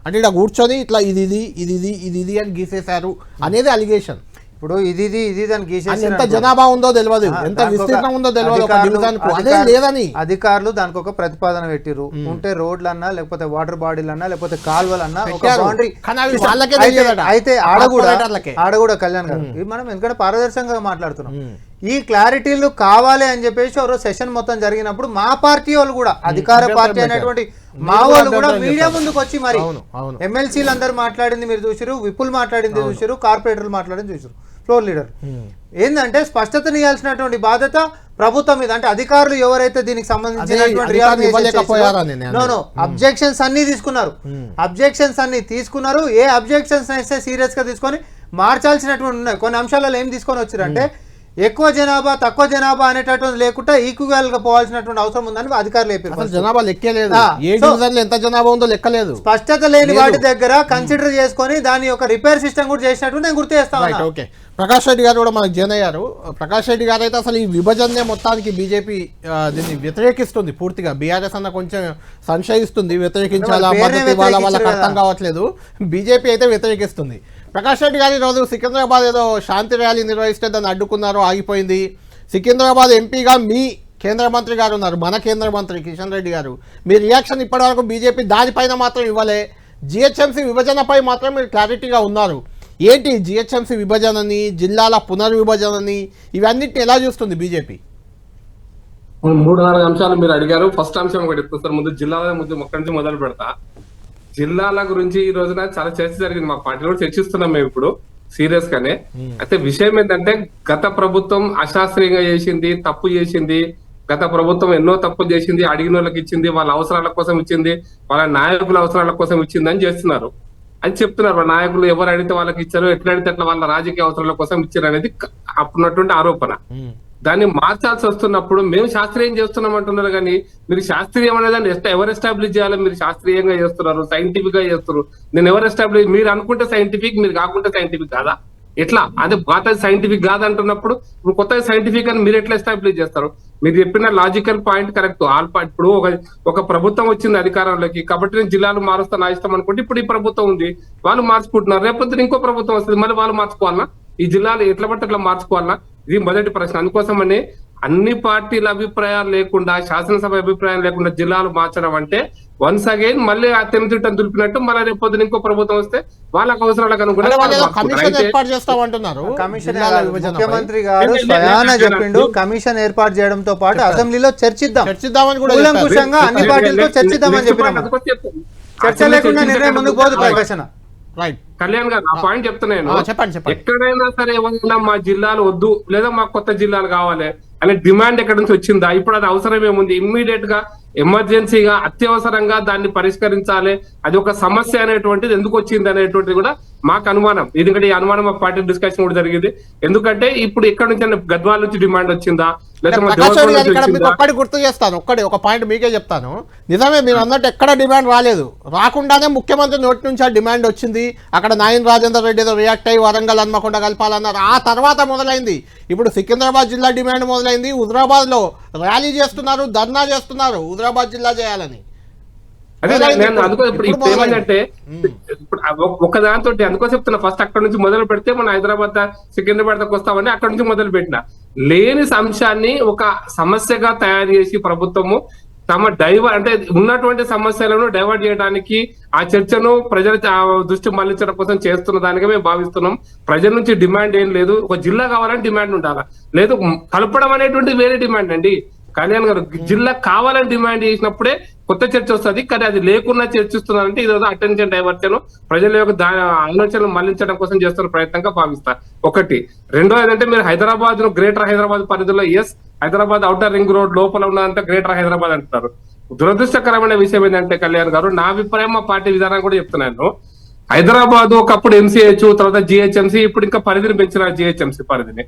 అంటే ఇలా కూర్చొని ఇట్లా ఇది అని గీసేశారు అనేది అలిగేషన్. ఇప్పుడు ఇది దాన్ని గీసేసి ఎంత జనాభా ఉందో తెలియదు, ఎంత విస్తీర్ణం ఉందో తెలియదు ఒక డివిజన్ కు, అదే లేదని అధికారులు దానికి ఒక ప్రతిపాదన పెట్టిరు. ఉంటే రోడ్లన్నా లేకపోతే వాటర్ బాడీలన్నా లేకపోతే కాలువలన్నా ఒక బౌండరీ. అయితే ఆడ కూడా కళ్యాణ్ గారు, మనం ఎందుకంటే పారదర్శకంగా మాట్లాడుతున్నాం, ఈ క్లారిటీలు కావాలి అని చెప్పేసి ఒక సెషన్ మొత్తం జరిగినప్పుడు మా పార్టీ వాళ్ళు కూడా, అధికార పార్టీ అనేటువంటి మా వాళ్ళు కూడా మీడియా ముందుకు వచ్చి మరి ఎమ్మెల్సీలు అందరు మాట్లాడింది మీరు చూసారు, విపుల్ మాట్లాడింది చూసారు, కార్పొరేటర్లు మాట్లాడింది చూసారు, ఫ్లోర్ లీడర్. ఏంటంటే స్పష్టతనియాల్సినటువంటి బాధ్యత ప్రభుత్వం మీద, అంటే అధికారులు ఎవరైతే దీనికి సంబంధించినటువంటి అబ్జెక్షన్స్ అన్ని తీసుకున్నారు. ఏ అబ్జెక్షన్స్ అయితే సీరియస్ గా తీసుకొని మార్చాల్సినటువంటి ఉన్నాయి. కొన్ని అంశాలలో ఏం తీసుకొని వచ్చారంటే ఎక్కువ జనాభా తక్కువ జనాభా అనేటటువంటి లేకుండా ఈక్వల్ గా పోవాల్సినటువంటి అవసరం ఉందని అధికారులు చెప్పారు. జనాభా లెక్కలేదు, ఎంత జనాభా ఉందో లెక్కలేదు, స్పష్టత లేని వాటి దగ్గర కన్సిడర్ చేసుకొని దాని యొక్క రిపేర్ సిస్టమ్ కూడా చేసినట్టు నేను గుర్తు చేస్తాను. ఓకే, ప్రకాష్ రెడ్డి గారు కూడా మనకు జాయిన్ అయ్యారు. ప్రకాష్ రెడ్డి గారు అయితే అసలు ఈ విభజనే మొత్తానికి బీజేపీ దీన్ని వ్యతిరేకిస్తుంది పూర్తిగా. బీఆర్ఎస్ అన్న కొంచెం సంశయిస్తుంది, వ్యతిరేకించాలా మద్దతు ఇవ్వాలా వాళ్ళకి అర్థం కావట్లేదు. బీజేపీ అయితే వ్యతిరేకిస్తుంది. ప్రకాష్ రెడ్డి గారు ఈరోజు సికింద్రాబాద్ ఏదో శాంతి ర్యాలీ నిర్వహిస్తే దాన్ని అడ్డుకున్నారు, ఆగిపోయింది. సికింద్రాబాద్ ఎంపీగా మీ కేంద్ర మంత్రి గారు ఉన్నారు, మన కేంద్ర మంత్రి కిషన్ రెడ్డి గారు. మీ రియాక్షన్ ఇప్పటివరకు బీజేపీ దానిపైన మాత్రం ఇవ్వలే, జిహెచ్ఎంసీ విభజనపై మాత్రం మీరు క్లారిటీగా ఉన్నారు. ఏంటి జిహెచ్ఎంసీ విభజనని, జిల్లాల పునర్విభజనని, ఇవన్నిటిని ఎలా చూస్తుంది బీజేపీ? 3-4 అంశాలు మీరు అడిగారు. ఫస్ట్ అంశం ఒకటి చెప్తాను సార్, ముందు జిల్లాల ఒక్కడి నుంచి మొదలు పెడతా. జిల్లాల గురించి ఈ రోజున చాలా చర్చ జరిగింది, మా పార్టీలో కూడా చర్చిస్తున్నాం మేము ఇప్పుడు సీరియస్ గానే. అయితే విషయం ఏంటంటే గత ప్రభుత్వం అశాస్త్రీయంగా చేసింది, తప్పు చేసింది. గత ప్రభుత్వం ఎన్నో తప్పులు చేసింది, అడిగిన వాళ్ళకి ఇచ్చింది, వాళ్ళ అవసరాల కోసం ఇచ్చింది, వాళ్ళ నాయకుల అవసరాల కోసం ఇచ్చింది అని చేస్తున్నారు, అని చెప్తున్నారు. వాళ్ళ నాయకులు ఎవరు అడిగితే వాళ్ళకి ఇచ్చారు, ఎట్లా అడిగితే అట్లా వాళ్ళ రాజకీయ అవసరాల కోసం ఇచ్చారు అనేది అప్పుడున్నటువంటి ఆరోపణ. దాన్ని మార్చాల్సి వస్తున్నప్పుడు మేము శాస్త్రీయం చేస్తున్నాం అంటున్నారు, కానీ మీరు శాస్త్రీయం అనేదాన్ని ఎవరు ఎస్టాబ్లిష్ చేయాలి? మీరు శాస్త్రీయంగా చేస్తున్నారు, సైంటిఫిక్ గా చేస్తున్నారు. నేను ఎవరు ఎస్టాబ్లిష్, మీరు అనుకుంటే సైంటిఫిక్, మీరు కాకుంటే సైంటిఫిక్ కాదా? ఎట్లా? అదే పాత సైంటిఫిక్ కాదంటున్నప్పుడు ఇప్పుడు కొత్త సైంటిఫిక్ అని మీరు ఎట్లా ఎస్టాబ్లిష్ చేస్తారు? మీరు చెప్పిన లాజికల్ పాయింట్ కరెక్ట్. ఇప్పుడు ఒక ప్రభుత్వం వచ్చింది అధికారంలోకి, కాబట్టి నేను జిల్లాలు మారుస్తా నా ఇష్టం అనుకుంటే ఇప్పుడు ఈ ప్రభుత్వం ఉంది, వాళ్ళు మార్చుకుంటున్నారు. రేపొద్దున ఇంకో ప్రభుత్వం వస్తుంది, మళ్ళీ వాళ్ళు మార్చుకోవాలన్నా? ఈ జిల్లాలు ఎట్లా పట్టి అట్లా మార్చుకోవాలన్నా? ఇది మొదటి ప్రశ్న. అందుకోసమని అన్ని పార్టీల అభిప్రాయాలు లేకుండా, శాసనసభ అభిప్రాయం లేకుండా జిల్లాలు మార్చడం అంటే వన్స్ అగైన్ మళ్ళీ ఆ తెన్నుతిట్టం దులిపినట్టు మళ్ళీ రేపు పొద్దున ఇంకో ప్రభుత్వం వస్తే వాళ్ళకి అవసరాలకు అనుగుణంగా ముఖ్యమంత్రి గారు స్వయాన చెప్పిండు కమిషన్ ఏర్పాటు చేయడంతో పాటు అసెంబ్లీలో చర్చిద్దామని కూడా కూలంకుషంగా అన్ని పార్టీలతో చర్చిద్దామని చెప్పిన చర్చ లేకుండా నిర్ణయం ముందుకు పోదు. ప్రకాశన కళ్యాణ్ గారు ఆ పాయింట్ చెప్తున్నాను. ఎక్కడైనా సరే ఏమన్నా మా జిల్లాలు వద్దు లేదా మాకు కొత్త జిల్లాలు కావాలి అనే డిమాండ్ ఎక్కడి నుంచి వచ్చిందా? ఇప్పుడు అది అవసరం ఏముంది? ఇమ్మీడియట్ గా ఎమర్జెన్సీగా అత్యవసరంగా దాన్ని పరిష్కరించాలి, అది ఒక సమస్య అనేటువంటిది ఎందుకు వచ్చింది అనేటువంటిది కూడా మాకు అనుమానం. ఎందుకంటే ఈ అనుమానం మా పార్టీ డిస్కషన్ కూడా జరిగింది. ఎందుకంటే ఇప్పుడు ఎక్కడి నుంచి గద్వాల నుంచి డిమాండ్ వచ్చిందా, ఒక్కటి గుర్తు చేస్తాను, ఒక పాయింట్ మీకే చెప్తాను. నిజమే మీరు అన్నట్టు ఎక్కడ డిమాండ్ రాలేదు, రాకుండానే ముఖ్యమంత్రి నోటి నుంచి ఆ డిమాండ్ వచ్చింది. అక్కడ నాయన్ రాజేందర్ రెడ్డి ఏదో రియాక్ట్ అయ్యి వరంగల్ హన్మకొండ కలపాలన్నారు, ఆ తర్వాత మొదలైంది. ఇప్పుడు సికింద్రాబాద్ జిల్లా డిమాండ్ మొదలైంది. హుజరాబాద్ లో ర్యాలీ చేస్తున్నారు, ధర్నా చేస్తున్నారు హుజరాబాద్ జిల్లా చేయాలని. అదే నేను ఇప్పుడు ఏమంటే ఇప్పుడు ఒక దాంతో అందుకో చెప్తున్నా, ఫస్ట్ అక్కడ నుంచి మొదలు పెడితే మన హైదరాబాద్ సికింద్రాబాద్ దాకా వస్తామని అక్కడ నుంచి మొదలు పెట్టిన లేని అంశాన్ని ఒక సమస్యగా తయారు చేసి ప్రభుత్వము తమ అంటే ఉన్నటువంటి సమస్యలను డైవర్ట్ చేయడానికి ఆ చర్చను ప్రజల దృష్టి మళ్లించడం కోసం చేస్తున్న దానిగా మేము భావిస్తున్నాం. ప్రజల నుంచి డిమాండ్ ఏం లేదు, ఒక జిల్లా కావాలని డిమాండ్ ఉండాలా, లేదు కలపడం అనేటువంటి వేరే డిమాండ్ అండి. కళ్యాణ్ గారు జిల్లా కావాలని డిమాండ్ చేసినప్పుడే కొత్త చర్చ వస్తుంది, కానీ అది లేకుండా చర్చిస్తున్నారంటే ఇది అటెన్షన్ డైవర్షన్, ప్రజల యొక్క ఆలోచనలు మళ్లించడం కోసం చేస్తున్న ప్రయత్నంగా భావిస్తా. ఒకటి. రెండో ఏంటంటే మీరు హైదరాబాద్ గ్రేటర్ హైదరాబాద్ పరిధిలో హైదరాబాద్ ఔటర్ రింగ్ రోడ్ లోపల ఉన్నదంతా గ్రేటర్ హైదరాబాద్ అంటున్నారు. దురదృష్టకరమైన విషయం ఏంటంటే కళ్యాణ్ గారు, నా అభిప్రాయం మా పార్టీ విధానం కూడా చెప్తున్నాను. హైదరాబాద్ ఒకప్పుడు ఎంసీహెచ్, తర్వాత జిహెచ్ఎంసీ, ఇప్పుడు ఇంకా పరిధిని పెంచిన జిహెచ్ఎంసీ పరిధిని.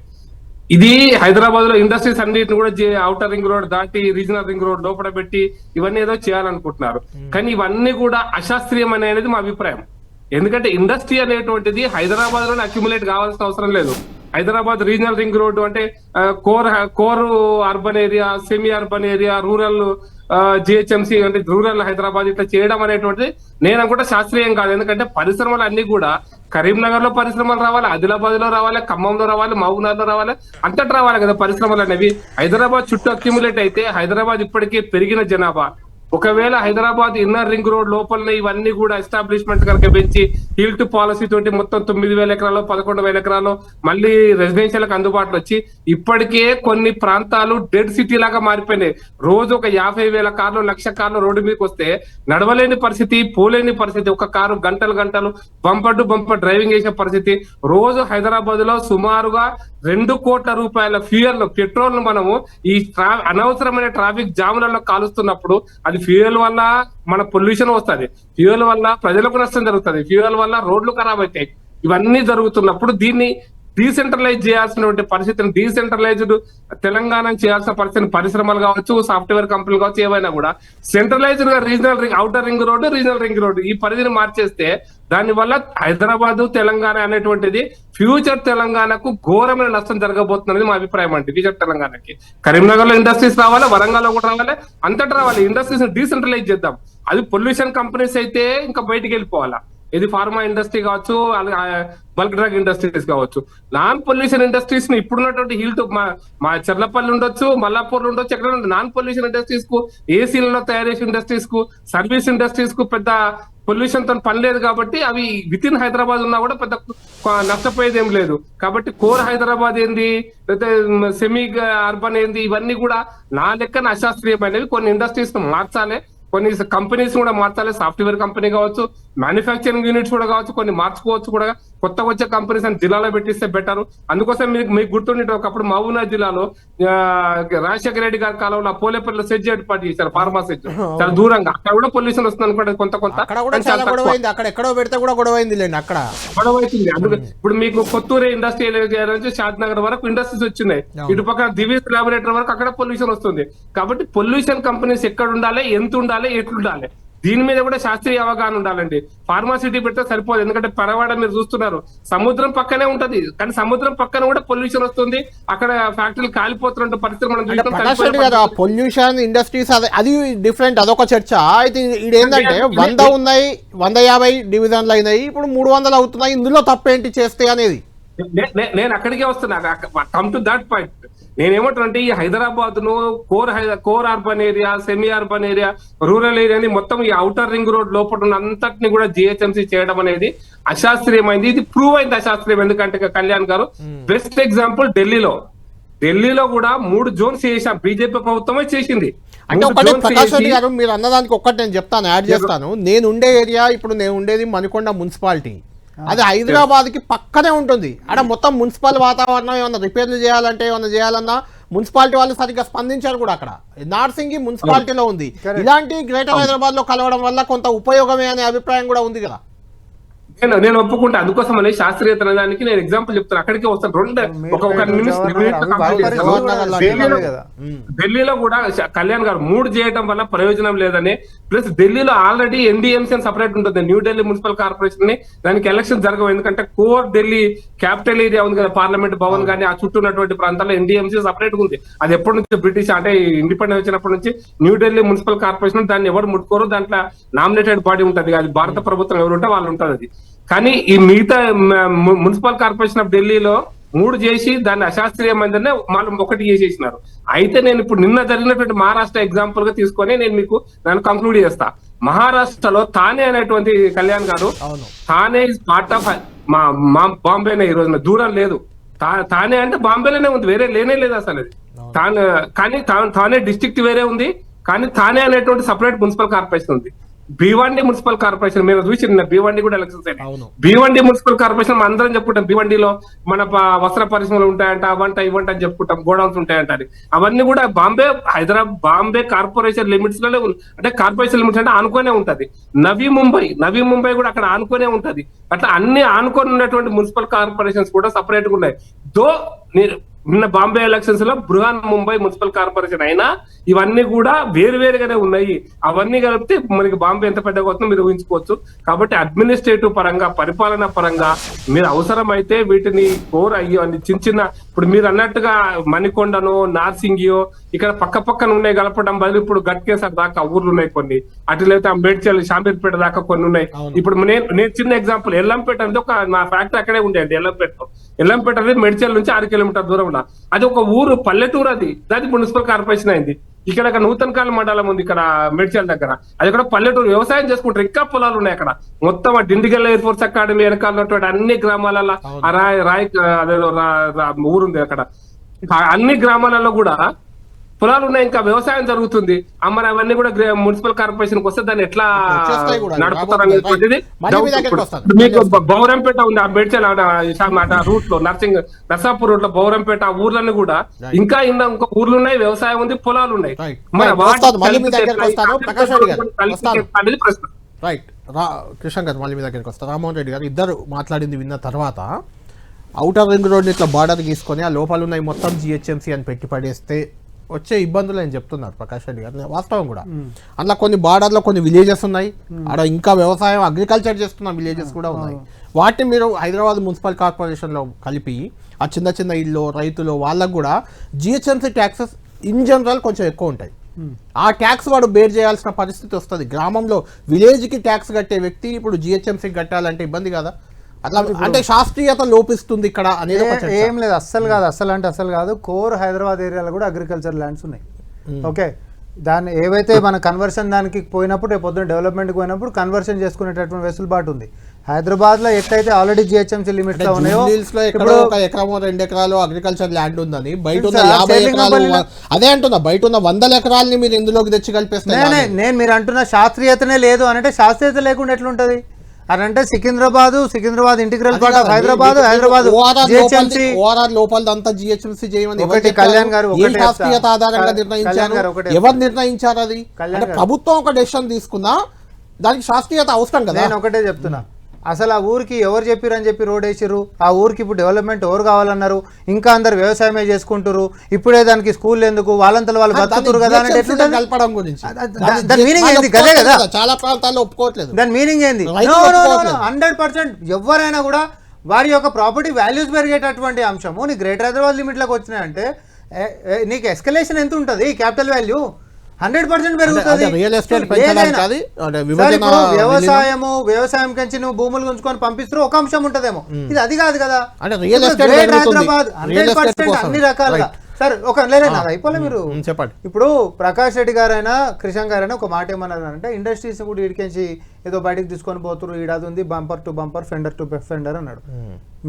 ఇది హైదరాబాద్ లో ఇండస్ట్రీస్ అన్నిటిని కూడా ఔటర్ రింగ్ రోడ్ దాటి రీజనల్ రింగ్ రోడ్ లోపల పెట్టి ఇవన్నీ ఏదో చేయాలనుకుంటున్నారు. కానీ ఇవన్నీ కూడా అశాస్త్రీయం అనేది మా అభిప్రాయం. ఎందుకంటే ఇండస్ట్రీ అనేటువంటిది హైదరాబాద్ లోనే అక్యుములేట్ కావాల్సిన అవసరం లేదు. హైదరాబాద్ రీజనల్ రింగ్ రోడ్డు అంటే core urban area, semi urban area, rural GHMC అంటే రూరల్ హైదరాబాద్ ఇట్లా చేయడం అనేటువంటిది నేను అనుకుంటే శాస్త్రీయం కాదు. ఎందుకంటే పరిశ్రమలు అన్ని కూడా కరీంనగర్ లో పరిశ్రమలు రావాలి, ఆదిలాబాద్ లో రావాలి, ఖమ్మంలో రావాలి, మహబూబ్నగర్ లో రావాలి, అంతటా రావాలి కదా పరిశ్రమలు అనేవి. హైదరాబాద్ చుట్టూ అక్యుములేట్ అయితే హైదరాబాద్ ఇప్పటికే పెరిగిన జనాభా, ఒకవేళ హైదరాబాద్ ఇన్నర్ రింగ్ రోడ్ లోపలనే ఇవన్నీ కూడా ఎస్టాబ్లిష్మెంట్ కనుక పెంచి హిల్ట్ పాలసీ తోటి మొత్తం 9,000 ఎకరాలు 11,000 ఎకరాలు మళ్ళీ రెసిడెన్షియల్కి అందుబాటులో వచ్చి ఇప్పటికే కొన్ని ప్రాంతాలు డెడ్ సిటీ లాగా మారిపోయినాయి. రోజు ఒక 50,000 కార్లు 1,00,000 కార్లు రోడ్డు మీదకి వస్తే నడవలేని పరిస్థితి, పోలేని పరిస్థితి, ఒక కారు గంటలు బంపర్ డ్రైవింగ్ చేసే పరిస్థితి. రోజు హైదరాబాద్ లో సుమారుగా 2 కోట్ల రూపాయల ఫ్యూయల్ పెట్రోల్ ను మనము ఈ అనవసరమైన ట్రాఫిక్ జాములలో కాలుస్తున్నప్పుడు అది ఫ్యూయల్ వల్ల మన పొల్యూషన్ వస్తుంది, ఫ్యూయల్ వల్ల ప్రజలకు నష్టం జరుగుతుంది, ఫ్యూయల్ వల్ల రోడ్లు ఖరాబ్ అవుతాయి. ఇవన్నీ జరుగుతున్నప్పుడు దీన్ని డీసెంట్రలైజ్ చేయాల్సినటువంటి పరిస్థితిని, డీసెంట్రలైజ్డ్ తెలంగాణ చేయాల్సిన పరిస్థితిని పరిశ్రమలు కావచ్చు, సాఫ్ట్వేర్ కంపెనీలు కావచ్చు, ఏవైనా కూడా సెంట్రలైజ్డ్ గా regional ring, outer ring road, regional ring road ఈ పరిధిని మార్చేస్తే దాని వల్ల హైదరాబాద్ తెలంగాణ అనేటువంటిది ఫ్యూచర్ తెలంగాణకు ఘోరమైన నష్టం జరగబోతున్నది మా అభిప్రాయం అండి. ఫ్యూచర్ తెలంగాణకి కరీంనగర్ లో ఇండస్ట్రీస్ రావాలి, వరంగల్ లో కూడా రావాలి, అంతటా రావాలి. ఇండస్ట్రీస్ డీసెంట్రలైజ్ చేద్దాం. అది పొల్యూషన్ కంపెనీస్ అయితే ఇంకా బయటికి వెళ్ళిపోవాలా, ఇది ఫార్మా ఇండస్ట్రీ కావచ్చు, బల్క్ డ్రగ్ ఇండస్ట్రీస్ కావచ్చు. నాన్ పొల్యూషన్ ఇండస్ట్రీస్ ని ఇప్పుడున్నటువంటి హిల్ మా చెర్లపల్లి ఉండొచ్చు, మల్లాపూర్ ఉండొచ్చు, ఎక్కడ నాన్ పొల్యూషన్ ఇండస్ట్రీస్ కు, ఏసీలలో తయారు చేసే ఇండస్ట్రీస్ కు, సర్వీస్ ఇండస్ట్రీస్ కు పెద్ద పొల్యూషన్ తో పని లేదు కాబట్టి అవి విత్ ఇన్ హైదరాబాద్ ఉన్నా కూడా పెద్ద నష్టపోయేది ఏం లేదు. కాబట్టి కోర్ హైదరాబాద్ ఏంది, లేకపోతే సెమీ అర్బన్ ఏంది, ఇవన్నీ కూడా నా లెక్కన అశాస్త్రీయమైనవి. కొన్ని ఇండస్ట్రీస్ మార్చాలి, కొన్ని కంపెనీస్ కూడా మార్చాలి. సాఫ్ట్వేర్ కంపెనీ కావచ్చు, మ్యానుఫ్యాక్చరింగ్ యూనిట్స్ కూడా కావచ్చు, కొన్ని మార్చుకోవచ్చు కూడా. కొత్తగా వచ్చే కంపెనీస్ అని జిల్లాలో పెట్టిస్తే బెటర్. అందుకోసం మీకు గుర్తుండే ఒకప్పుడు మహబూబ్నగర్ జిల్లాలో రాజశేఖర రెడ్డి గారి కాలంలో పోలేపల్లిలో సెజ్ ఏర్పాటు చేశారు, ఫార్మా సెజ్, చాలా దూరంగా. అక్కడ కూడా పొల్యూషన్ వస్తుంది అనుకోండి కొంత. అక్కడ ఎక్కడో పెడితే కూడా గొడవ అయింది, అక్కడ గొడవ అవుతుంది. అందుకే ఇప్పుడు మీకు కొత్తూరు ఇండస్ట్రియల్ ఏరియా నుంచి షాద్ నగర్ వరకు ఇండస్ట్రీస్ వచ్చినాయి. ఇటు పక్కన దివీస్ లాబొరేటరీ వరకు అక్కడ పొల్యూషన్ వస్తుంది. కాబట్టి పొల్యూషన్ కంపెనీస్ ఎక్కడ ఉండాలి, ఎంత ఉండాలి, ఎట్లుండాలి, దీని మీద కూడా శాస్త్రీయ అవగాహన ఉండాలండి. ఫార్మాసిటీ పెడితే సరిపోదు. ఎందుకంటే పరవాడ మీరు చూస్తున్నారు, సముద్రం పక్కనే ఉంటది, కానీ సముద్రం పక్కన కూడా పొల్యూషన్ వస్తుంది. అక్కడ ఫ్యాక్టరీలు కాలిపోతున్న పరిస్థితి మనం చూస్తాం. పొల్యూషన్ ఇండస్ట్రీస్ అది డిఫరెంట్, అదొక చర్చ. అయితే ఇదేంటంటే 100 ఉన్నాయి, 150 డివిజన్లు అయినాయి, ఇప్పుడు 300 అవుతున్నాయి. ఇందులో తప్పేంటి చేస్తే అనేది నేను అక్కడికే వస్తున్నా. Come to that point. నేనేమంటానంటే ఈ హైదరాబాద్ ను core urban area, semi urban area, rural ఏరియాని మొత్తం ఈ ఔటర్ రింగ్ రోడ్ లోపల ఉన్న అంతటిని కూడా జిహెచ్ఎంసీ చేయడం అనేది అశాస్త్రీయమైంది. ఇది ప్రూవ్ అయింది అశాస్త్రీయం. ఎందుకంటే కళ్యాణ్ గారు బెస్ట్ ఎగ్జాంపుల్ ఢిల్లీలో కూడా 3 జోన్స్ చేశాం, బీజేపీ ప్రభుత్వమే చేసింది. అంటే ఒకటి ప్రకాష్ రెడ్డి గారు మీరు అన్నదానికి ఒక్కటి నేను చెప్తాను, యాడ్ చేస్తాను. నేను ఉండే ఏరియా, ఇప్పుడు నేను ఉండేది మణికొండ మున్సిపాలిటీ, అది హైదరాబాద్ కి పక్కనే ఉంటుంది. అక్కడ మొత్తం మున్సిపల్ వాతావరణం ఏమన్నా రిపేర్లు చేయాలంటే ఏమన్నా చేయాలన్నా మున్సిపాలిటీ వాళ్ళు సరిగ్గా స్పందించారు కూడా. అక్కడ నార్సింగి మున్సిపాలిటీలో ఉంది. ఇలాంటి గ్రేటర్ హైదరాబాద్ లో కలవడం వల్ల కొంత ఉపయోగమే అనే అభిప్రాయం కూడా ఉంది కదా. నేను ఒప్పుకుంటా. అందుకోసం అనే శాస్త్రీయత దానికి నేను ఎగ్జాంపుల్ చెప్తాను. అక్కడికే వస్తాను. ఢిల్లీలో కూడా కళ్యాణ్ గారు 3 చేయడం వల్ల ప్రయోజనం లేదని, ప్లస్ ఢిల్లీలో ఆల్రెడీ ఎన్డీఎంసీ అని సపరేట్ ఉంటుంది, న్యూ ఢిల్లీ మున్సిపల్ కార్పొరేషన్ ని. దానికి ఎలక్షన్ జరగవు. ఎందుకంటే కోర్ ఢిల్లీ క్యాపిటల్ ఏరియా ఉంది కదా, పార్లమెంట్ భవన్ కానీ ఆ చుట్టూ ఉన్నటువంటి ప్రాంతాల్లో ఎన్డీఎంసీ సపరేట్ ఉంది. అది ఎప్పటి నుంచి బ్రిటిష్ అంటే ఇండిపెండెన్స్ వచ్చినప్పటి నుంచి న్యూ ఢిల్లీ మున్సిపల్ కార్పొరేషన్, దాన్ని ఎవరు ముట్టుకోరు. దాంట్లో నామినేటెడ్ బాడీ ఉంటుంది, అది భారత ప్రభుత్వం ఎవరు ఉంటే వాళ్ళు ఉంటుంది. అది కానీ ఈ మిగతా మున్సిపల్ కార్పొరేషన్ ఆఫ్ ఢిల్లీలో 3 చేసి దాన్ని అశాస్త్రీయమైందనే వాళ్ళు 1 చేసేసినారు. అయితే నేను ఇప్పుడు నిన్న జరిగినటువంటి మహారాష్ట్ర ఎగ్జాంపుల్ గా తీసుకొని నేను మీకు దాన్ని కంక్లూడ్ చేస్తా. మహారాష్ట్రలో థానే అనేటువంటి కళ్యాణ్ గారు, థానే ఇస్ పార్ట్ ఆఫ్ మా బాంబేనే. ఈ రోజున దూరం లేదు. థానే అంటే బాంబేలోనే ఉంది, వేరే లేనే లేదు అసలు అది. కానీ థానే డిస్ట్రిక్ట్ వేరే ఉంది, కానీ థానే అనేటువంటి సపరేట్ మున్సిపల్ కార్పొరేషన్ ఉంది. భివండి మున్సిపల్ కార్పొరేషన్ మీరు చూసి భివండి కూడా ఎలక్షన్స్ అయినాయి. అవును. భివండి మున్సిపల్ కార్పొరేషన్ మనం అందరం చెప్పుకుంటాం, భివండిలో మన వస్త్ర పరిశ్రమలు ఉంటాయంట, అవంట ఇవంట అని చెప్పుకుంటాం, గోడౌన్స్ ఉంటాయంట అని. అవన్నీ కూడా బాంబే కార్పొరేషన్ లిమిట్స్ లోనే అంటే కార్పొరేషన్ లిమిట్స్ అంటే ఆనుకోనే ఉంటది. నవీ ముంబై కూడా అక్కడ ఆనుకోనే ఉంటది. అట్లా అన్ని ఆనుకొని ఉన్నటువంటి మున్సిపల్ కార్పొరేషన్స్ కూడా సపరేట్ గా ఉన్నాయి. నిన్న బాంబే ఎలక్షన్స్ లో బృహన్ ముంబై మున్సిపల్ కార్పొరేషన్ అయినా ఇవన్నీ కూడా వేరువేరుగానే ఉన్నాయి. అవన్నీ కలిపితే మనకి బాంబే ఎంత పెద్దగా అవుతుందో మీరు ఊహించుకోవచ్చు. కాబట్టి అడ్మినిస్ట్రేటివ్ పరంగా, పరిపాలన పరంగా మీరు అవసరమైతే వీటిని కోర్ అయ్యో అని చిన్న ఇప్పుడు మీరు అన్నట్టుగా మణికొండను, నార్సింగియో ఇక్కడ పక్కన ఉన్నాయి కలపడం బదులు ఇప్పుడు గట్కేసర్ దాకా ఊర్లు ఉన్నాయి కొన్ని, అటులైతే అంబేడ్కర్ షామీర్పేట దాకా కొన్ని ఉన్నాయి. ఇప్పుడు నేను చిన్న ఎగ్జాంపుల్ ఎల్లంపేట అంటే ఒక నా ఫ్యాక్టరీ అక్కడే ఉండేది. ఎల్లంపేట అనేది మేడ్చల్ నుంచి 6 కిలోమీటర్ దూరం. అది ఒక ఊరు, పల్లెటూరు, అది మున్సిపల్ కార్పొరేషన్ అయింది. ఇక్కడ నూతనకాల మండలం ఉంది ఇక్కడ మేడ్చల్ దగ్గర, అది కూడా పల్లెటూరు, వ్యవసాయం చేసుకుంటారు, ఇంకా పొలాలు ఉన్నాయి అక్కడ. మొత్తం డిండిగల్ ఎయిర్ ఫోర్స్ అకాడమీ వెనకాల ఉన్నటువంటి అన్ని గ్రామాలలో రాయ్ ఊరుంది అక్కడ, అన్ని గ్రామాలలో కూడా పొలాలు ఉన్నాయి, ఇంకా వ్యవసాయం జరుగుతుంది. మరి అవన్నీ కూడా మున్సిపల్ కార్పొరేషన్ వస్తే దాన్ని ఎట్లా నడుపుతారు అనేటువంటిది. మీకు బౌరంపేట ఉంది, ఆ మేడ్చల్ రూట్ లో నర్సాపూర్ రూట్ లో బౌరంపేట ఆ ఊర్లన్నీ కూడా ఇంకా ఇంకో ఊర్లు ఉన్నాయి, వ్యవసాయం ఉంది, పొలాలు ఉన్నాయి. మరి అనేది ప్రశ్న. రైట్. కృష్ణ గారు మళ్ళీ మీ దగ్గరికి వస్తారు. రామ్మోహన్ రెడ్డి గారు ఇద్దరు మాట్లాడింది విన్న తర్వాత ఔటర్ రింగ్ రోడ్ ఇట్లా బార్డర్ గీసుకొని ఆ లోపల ఉన్నాయి మొత్తం జిహెచ్ఎంసీ అని పెట్టి పడేస్తే వచ్చే ఇబ్బందులు అని చెప్తున్నారు ప్రకాష్ రెడ్డి గారు. వాస్తవం కూడా అట్లా కొన్ని బార్డర్లో కొన్ని విలేజెస్ ఉన్నాయి, అక్కడ ఇంకా వ్యవసాయం అగ్రికల్చర్ చేస్తున్న విలేజెస్ కూడా ఉన్నాయి. వాటిని మీరు హైదరాబాద్ మున్సిపల్ కార్పొరేషన్లో కలిపి ఆ చిన్న ఇల్లు రైతులు వాళ్ళకు కూడా జిహెచ్ఎంసీ ట్యాక్సెస్ ఇన్ జనరల్ కొంచెం ఎక్కువ ఉంటాయి. ఆ ట్యాక్స్ వాడు బేర్ చేయాల్సిన పరిస్థితి వస్తుంది. గ్రామంలో విలేజ్కి ట్యాక్స్ కట్టే వ్యక్తి ఇప్పుడు జిహెచ్ఎంసీకి కట్టాలంటే ఇబ్బంది కదా. అట్లా అంటే శాస్త్రీయత లోపిస్తుంది ఇక్కడ అనేది ఏం లేదు. అస్సలు కాదు. కోర్ హైదరాబాద్ ఏరియాలో కూడా అగ్రికల్చర్ ల్యాండ్స్ ఉన్నాయి. ఓకే, దాన్ని ఏవైతే మన కన్వర్షన్ దానికి పోయినప్పుడు రేపు పొద్దున్న డెవలప్మెంట్కి పోయినప్పుడు కన్వర్షన్ చేసుకునేటటువంటి వెసులుబాటు ఉంది. హైదరాబాద్ లో ఎక్కడైతే ఆల్రెడీ జిహెచ్ఎంసీ లిమిట్స్ లో ఉన్నాయో, ఇప్పుడు 1 ఎకరమో 2 ఎకరాలు అగ్రికల్చర్ ల్యాండ్ ఉందని బయట ఉన్న 50 ఎకరాలు, అదే అంటున్నా, బయట ఉన్న 100 ఎకరాలని మీరు ఇందులోకి తెచ్చి కలిపేస్తారు. నేను మీరు అంటున్న శాస్త్రీయతనే లేదు అంటే శాస్త్రీయత లేకుండా ఎట్లుంటది అని అంటే Secunderabad integral part of Hyderabad GHMC లోపలంతా జిహెచ్ఎంసీ చేయమని ఒకటి కళ్యాణ్ గారు శాస్త్రీయత ఆధారంగా నిర్ణయించారు. ఎవరు నిర్ణయించారు? అది అంటే ప్రభుత్వం ఒక డెసిషన్ తీసుకున్నా దానికి శాస్త్రీయత అవసరం కదా. నేను ఒకటే చెప్తున్నా, అసలు ఆ ఊరికి ఎవరు చెప్పారని చెప్పి రోడ్ వేసిర్రు? ఆ ఊరికి ఇప్పుడు డెవలప్మెంట్ ఎవరు కావాలన్నారు? ఇంకా అందరు వ్యవసాయమే చేసుకుంటారు. ఇప్పుడే దానికి స్కూల్ ఎందుకు, వాళ్ళంతలో వాళ్ళు బతుకుతారు కదా అంటే కలపడం గురించి దాని మీనింగ్ ఏంది? గదే కదా, చాలా ప్రాంతాల్లో ఒప్పుకోవట్లేదు. దాని మీనింగ్ ఏంది? 100% ఎవరైనా కూడా వారి యొక్క ప్రాపర్టీ వాల్యూస్ పెరిగేటటువంటి అంశము నీ గ్రేటర్ హైదరాబాద్ లిమిట్లోకి వచ్చినాయంటే నీకు ఎస్కలేషన్ ఎంత ఉంటుంది? క్యాపిటల్ వాల్యూ 100% పెరుగుతుంది. వ్యవసాయం కంచి నువ్వు భూములు గుంచుకొని పంపిస్తారు, ఒక అంశం ఉంటదేమో, ఇది అది కాదు కదా. హైదరాబాద్ 100% అన్ని రకాలుగా. సరే ఒక లేదా అయిపోలే మీరు చెప్పండి. ఇప్పుడు ప్రకాష్ రెడ్డి గారైనా కృష్ణ గారైనా ఒక మాట ఏమన్నారు అంటే ఇండస్ట్రీస్ కూడా ఇడికించి ఏదో బయటకు తీసుకొని పోతున్నారు, ఈడాది ఉంది bumper to bumper, fender to fender అన్నాడు.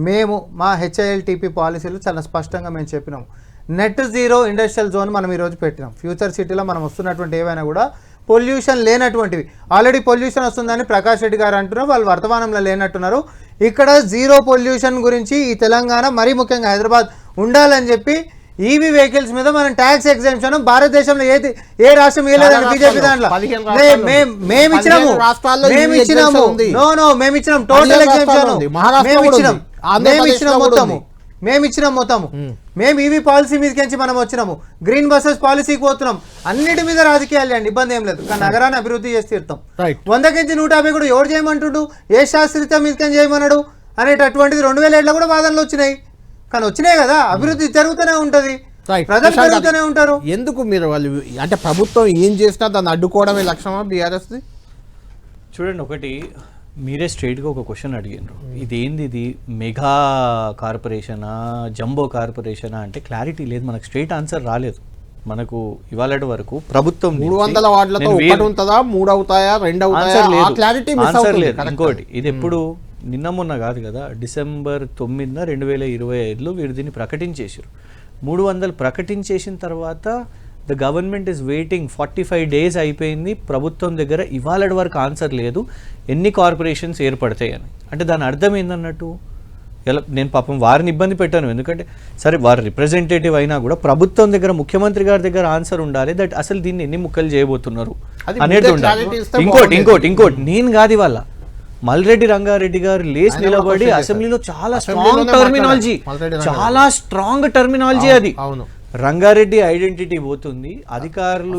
మేము మా HILTP పాలసీలు చాలా స్పష్టంగా మేము చెప్పినాము. నెట్ జీరో ఇండస్ట్రియల్ జోన్ మనం ఈరోజు పెట్టినాం. ఫ్యూచర్ సిటీలో మనం వస్తున్నటువంటి ఏవైనా కూడా పొల్యూషన్ లేనటువంటివి. ఆల్రెడీ పొల్యూషన్ వస్తుందని ప్రకాష్ రెడ్డి గారు అంటున్నారు, వాళ్ళు వర్తమానంలో లేనట్టున్నారు. ఇక్కడ జీరో పొల్యూషన్ గురించి ఈ తెలంగాణ మరీ ముఖ్యంగా హైదరాబాద్ ఉండాలని చెప్పి ఈవీ వెహికల్స్ మీద మనం ట్యాక్స్ ఎగ్జామ్షన్ భారతదేశంలో ఏ రాష్ట్రం ఇవ్వలేదండి. బీజేపీ దాంట్లో మేమిచ్చినాము టోటల్ ఎగ్జామ్షన్ మేమిచ్చినాం మొత్తము. మేము ఈవీ పాలసీ మీదకి మనం వచ్చినాము, గ్రీన్ బస్సెస్ పాలసీకి పోతున్నాం. అన్నిటి మీద రాజకీయాలు అండి, ఇబ్బంది ఏం లేదు. కానీ నగరాన్ని అభివృద్ధి చేసి తీరుతాం. 100 నుంచి 150 కూడా ఎవరు చేయమంటుడు, ఏ శాస్త్రీయత మీదకని చేయమన్నాడు అనేటటువంటిది 2007లో కూడా వాదనలు వచ్చినాయి. కానీ వచ్చినాయి కదా, అభివృద్ధి జరుగుతూనే ఉంటది, ప్రజలు జరుగుతూనే ఉంటారు. ఎందుకు మీరు వాళ్ళు అంటే ప్రభుత్వం ఏం చేసినా దాన్ని అడ్డుకోవడమే లక్ష్యమా బీఆర్ఎస్ది? చూడండి, ఒకటి మీరే స్ట్రైట్గా ఒక క్వశ్చన్ అడిగినారు, ఇదేంది, ఇది మెగా కార్పొరేషనా జంబో కార్పొరేషనా అంటే క్లారిటీ లేదు, మనకు స్ట్రైట్ ఆన్సర్ రాలేదు. మనకు ఇవాళ వరకు ప్రభుత్వం 300 వార్డులతో ఒకటి ఉంటుందా, 3 అవుతాయా, 2 అవుతాయా, క్లారిటీ ఆన్సర్ లేదు. ఇంకోటి, ఇది ఎప్పుడు నిన్న మొన్న కాదు కదా, డిసెంబర్ 9, 2025లో వీరు దీన్ని ప్రకటించేసారు. 300 ప్రకటించేసిన తర్వాత the government is waiting 45 days అయిపోయింది, ప్రభుత్వం దగ్గర ఇవాళ వరకు ఆన్సర్ లేదు ఎన్ని కార్పొరేషన్స్ ఏర్పడతాయి అని. అంటే దాని అర్థం ఏందన్నట్టు, ఎలా నేను పాపం వారిని ఇబ్బంది పెట్టాను, ఎందుకంటే సరే వారు రిప్రజెంటేటివ్ అయినా కూడా ప్రభుత్వం దగ్గర ముఖ్యమంత్రి గారి దగ్గర ఆన్సర్ ఉండాలి దట్ అసలు దీన్ని ఎన్ని ముక్కలు చేయబోతున్నారు అనేది ఉండాలి. ఇంకోటి నేను కాదు ఇవాళ మల్రెడ్డి రంగారెడ్డి గారు లేచి నిలబడి అసెంబ్లీలో చాలా స్ట్రాంగ్ టర్మినాలజీ అది. రంగారెడ్డి ఐడెంటిటీ పోతుంది, అధికారులు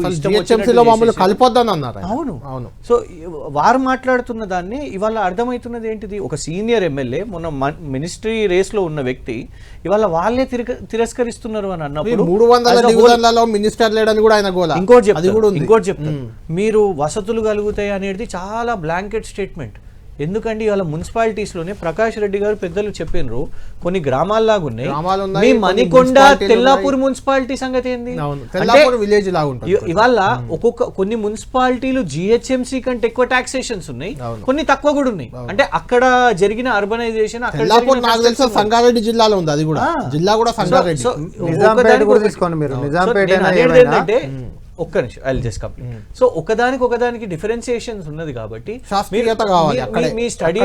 అవును. సో వారు మాట్లాడుతున్న దాన్ని ఇవాళ అర్థమవుతున్నది ఏంటిది, ఒక సీనియర్ ఎమ్మెల్యే మొన్న మినిస్ట్రీ రేస్ లో ఉన్న వ్యక్తి ఇవాళ వాళ్ళే తిరస్కరిస్తున్నారు అని అన్నప్పుడు ఇంకోటి చెప్తాను, మీరు వసతులు కలుగుతాయి అనేది చాలా బ్లాంకెట్ స్టేట్మెంట్. ఎందుకంటే ఇవాళ మున్సిపాలిటీస్లోనే ప్రకాష్ రెడ్డి గారు పెద్దలు చెప్పినారు కొన్ని గ్రామాల్లాగా ఉన్నాయి. మీ మణికొండ తెల్లాపూర్ మున్సిపాలిటీ సంగతి ఏంది, ఇవాళ కొన్ని మున్సిపాలిటీలు జిహెచ్ఎంసీ కంటే ఎక్కువ టాక్సేషన్స్ ఉన్నాయి, కొన్ని తక్కువ కూడా ఉన్నాయి. అంటే అక్కడ జరిగిన అర్బనైజేషన్ సంగారెడ్డి జిల్లాలో ఉంది, అది కూడా జిల్లా కూడా సంగారెడ్డి. ఏంటంటే ఒక్క నిమిషం ఐ జస్ట్ కంప్లీట్. సో ఒకదానికి డిఫరెన్సియేషన్స్ ఉన్నది కాబట్టి మీ study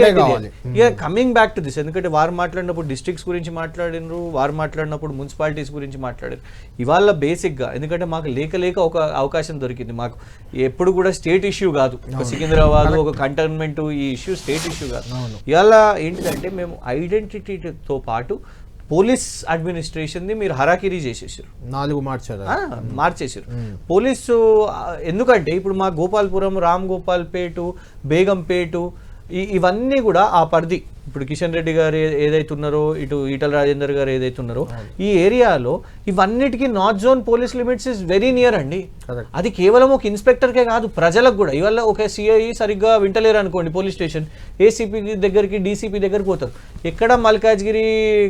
coming back to this, ఎందుకంటే వారు మాట్లాడినప్పుడు డిస్ట్రిక్ట్స్ గురించి మాట్లాడినారు, వారు మాట్లాడినప్పుడు మున్సిపాలిటీస్ గురించి మాట్లాడారు. ఇవాళ బేసిక్గా ఎందుకంటే మాకు లేక ఒక అవకాశం దొరికింది, మాకు ఎప్పుడు కూడా స్టేట్ ఇష్యూ కాదు, ఒక సికింద్రాబాద్ ఒక కంటోన్మెంట్ ఈ ఇష్యూ స్టేట్ ఇష్యూ కాదు. ఇవాళ ఏంటిదంటే మేము ఐడెంటిటీతో పాటు పోలీస్ అడ్మినిస్ట్రేషన్ ని మీరు హరాకిరీ చేసేసారు, 4 మార్చేసారు పోలీసు. ఎందుకంటే ఇప్పుడు మా గోపాల్పురం, రామ్ గోపాల్పేట, బేగంపేట ఇవన్నీ కూడా ఆ పరిధి. ఇప్పుడు కిషన్ రెడ్డి గారు ఏదైతున్నారో, ఇటు ఈటల రాజేందర్ గారు ఏదైతున్నారో, ఈ ఏరియాలో ఇవన్నిటికీ north zone police limits is very near అండి. అది కేవలం ఒక ఇన్స్పెక్టర్కే కాదు, ప్రజలకు కూడా. ఇవాళ ఒక సిఐ సరిగ్గా వింటలేరు అనుకోండి పోలీస్ స్టేషన్, ఏసీపీ దగ్గరికి డీసీపీ దగ్గరికి పోతారు. ఎక్కడ మల్కాజ్గిరి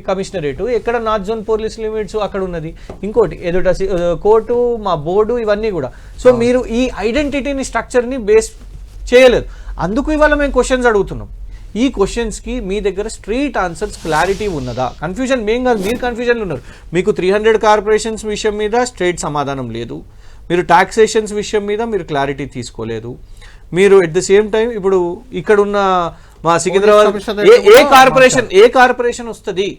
కమిషనరేటు, ఎక్కడ నార్త్ జోన్ పోలీస్ లిమిట్స్ అక్కడ ఉన్నది. ఇంకోటి ఎదుట కోర్టు, మా బోర్డు, ఇవన్నీ కూడా. సో మీరు ఈ ఐడెంటిటీని స్ట్రక్చర్ని బేస్ చేయలేదు. అందుకు ఇవాళ మేము క్వశ్చన్స్ అడుగుతున్నాం. ఈ క్వశ్చన్స్కి మీ దగ్గర స్ట్రీట్ ఆన్సర్స్ క్లారిటీ ఉన్నదా? కన్ఫ్యూజన్ మేం కాదు, మీరు కన్ఫ్యూజన్లు ఉన్నారు. మీకు 300 కార్పొరేషన్స్ విషయం మీద స్ట్రైట్ సమాధానం లేదు, మీరు టాక్సేషన్స్ విషయం మీద మీరు క్లారిటీ తీసుకోలేదు. మీరు ఎట్ ద సేమ్ టైం ఇప్పుడు ఇక్కడ ఉన్న మా సికింద్రాబాద్ ఏ కార్పొరేషన్ వస్తుంది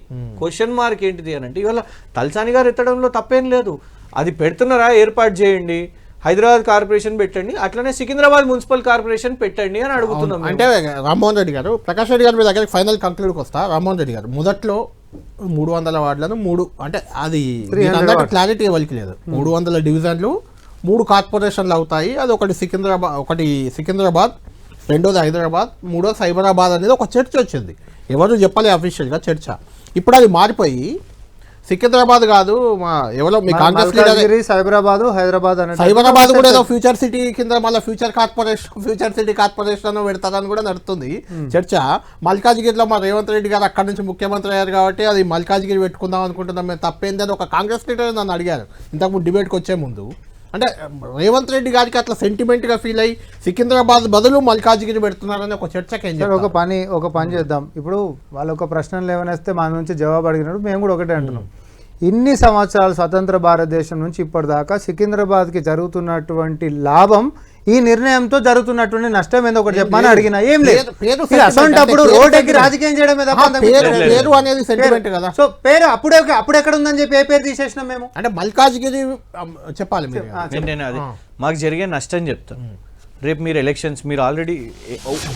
క్వశ్చన్ మార్క్ ఏంటిది అని అంటే, ఇవాళ తలసాని గారు ఎత్తడంలో తప్పేం లేదు, అది పెడుతున్నారా ఏర్పాటు చేయండి, హైదరాబాద్ కార్పొరేషన్ పెట్టండి, అట్లనే సికింద్రాబాద్ మున్సిపల్ కార్పొరేషన్ పెట్టండి అని అడుగుతున్నాం. అంటే రామ్మోహన్ రెడ్డి గారు, ప్రకాష్ రెడ్డి గారు మీ దగ్గర ఫైనల్ కంక్లూడ్కి వస్తా. రామ్మోహన్ రెడ్డి గారు, మొదట్లో 300 వార్డులను 3 అంటే అది క్లారిటీ ఎవరికి లేదు, 300 డివిజన్లు 3 కార్పొరేషన్లు అవుతాయి. అది ఒకటి సికింద్రాబాద్, రెండోది హైదరాబాద్, మూడోది సైబరాబాద్ అనేది ఒక చర్చ వచ్చింది. ఎవరు చెప్పలే అఫీషియల్గా చర్చ. ఇప్పుడు అది మారిపోయి సికింద్రాబాద్ కాదు, మా ఎవరో మీ కాంగ్రెస్ సైబరాబాద్, హైదరాబాద్ సైబరాబాద్ కూడా ఏదో ఫ్యూచర్ సిటీ కింద మళ్ళీ ఫ్యూచర్ సిటీ కార్పొరేషన్ పెడతారని కూడా నడుస్తుంది చర్చ. మల్కాజ్గిరిలో మా రేవంత్ రెడ్డి గారు అక్కడి నుంచి ముఖ్యమంత్రి అయ్యారు కాబట్టి అది మల్కాజ్గిరి పెట్టుకుందాం అనుకుంటున్నాం, మేము తప్పేంది అని ఒక కాంగ్రెస్ లీడర్ నన్ను అడిగారు ఇంతకుముందు డిబేట్కి వచ్చే ముందు. అంటే రేవంత్ రెడ్డి గారికి అట్లా సెంటిమెంట్గా ఫీల్ అయ్యి సికింద్రాబాద్ బదులు మల్కాజ్గిరి పెడుతున్నారని ఒక చర్చకి ఒక పని చేద్దాం. ఇప్పుడు వాళ్ళు ఒక ప్రశ్నలు ఏమనేస్తే మా నుంచి జవాబు అడిగినప్పుడు మేము కూడా ఒకటే అంటున్నాం, ఇన్ని సంవత్సరాలు స్వతంత్ర భారతదేశం నుంచి ఇప్పటిదాకా సికింద్రాబాద్కి జరుగుతున్నటువంటి లాభం ఈ నిర్ణయంతో జరుగుతున్నటువంటి నష్టం ఏందో ఒకటి చెప్పమని అడిగినా ఏం లేదు. అసలు రోడ్ ఎక్కి రాజకీయం చేయడమే పేరు అనేది సెంటిమెంట్ కదా. సో పేరు అప్పుడు ఎక్కడ ఉందని చెప్పి ఏ పేరు తీసేసినాం మేము. అంటే మల్కాజ్గిరి చెప్పాలి నేను అది మాకు జరిగే నష్టం చెప్తాను. రేపు మీరు ఎలక్షన్స్ మీరు ఆల్రెడీ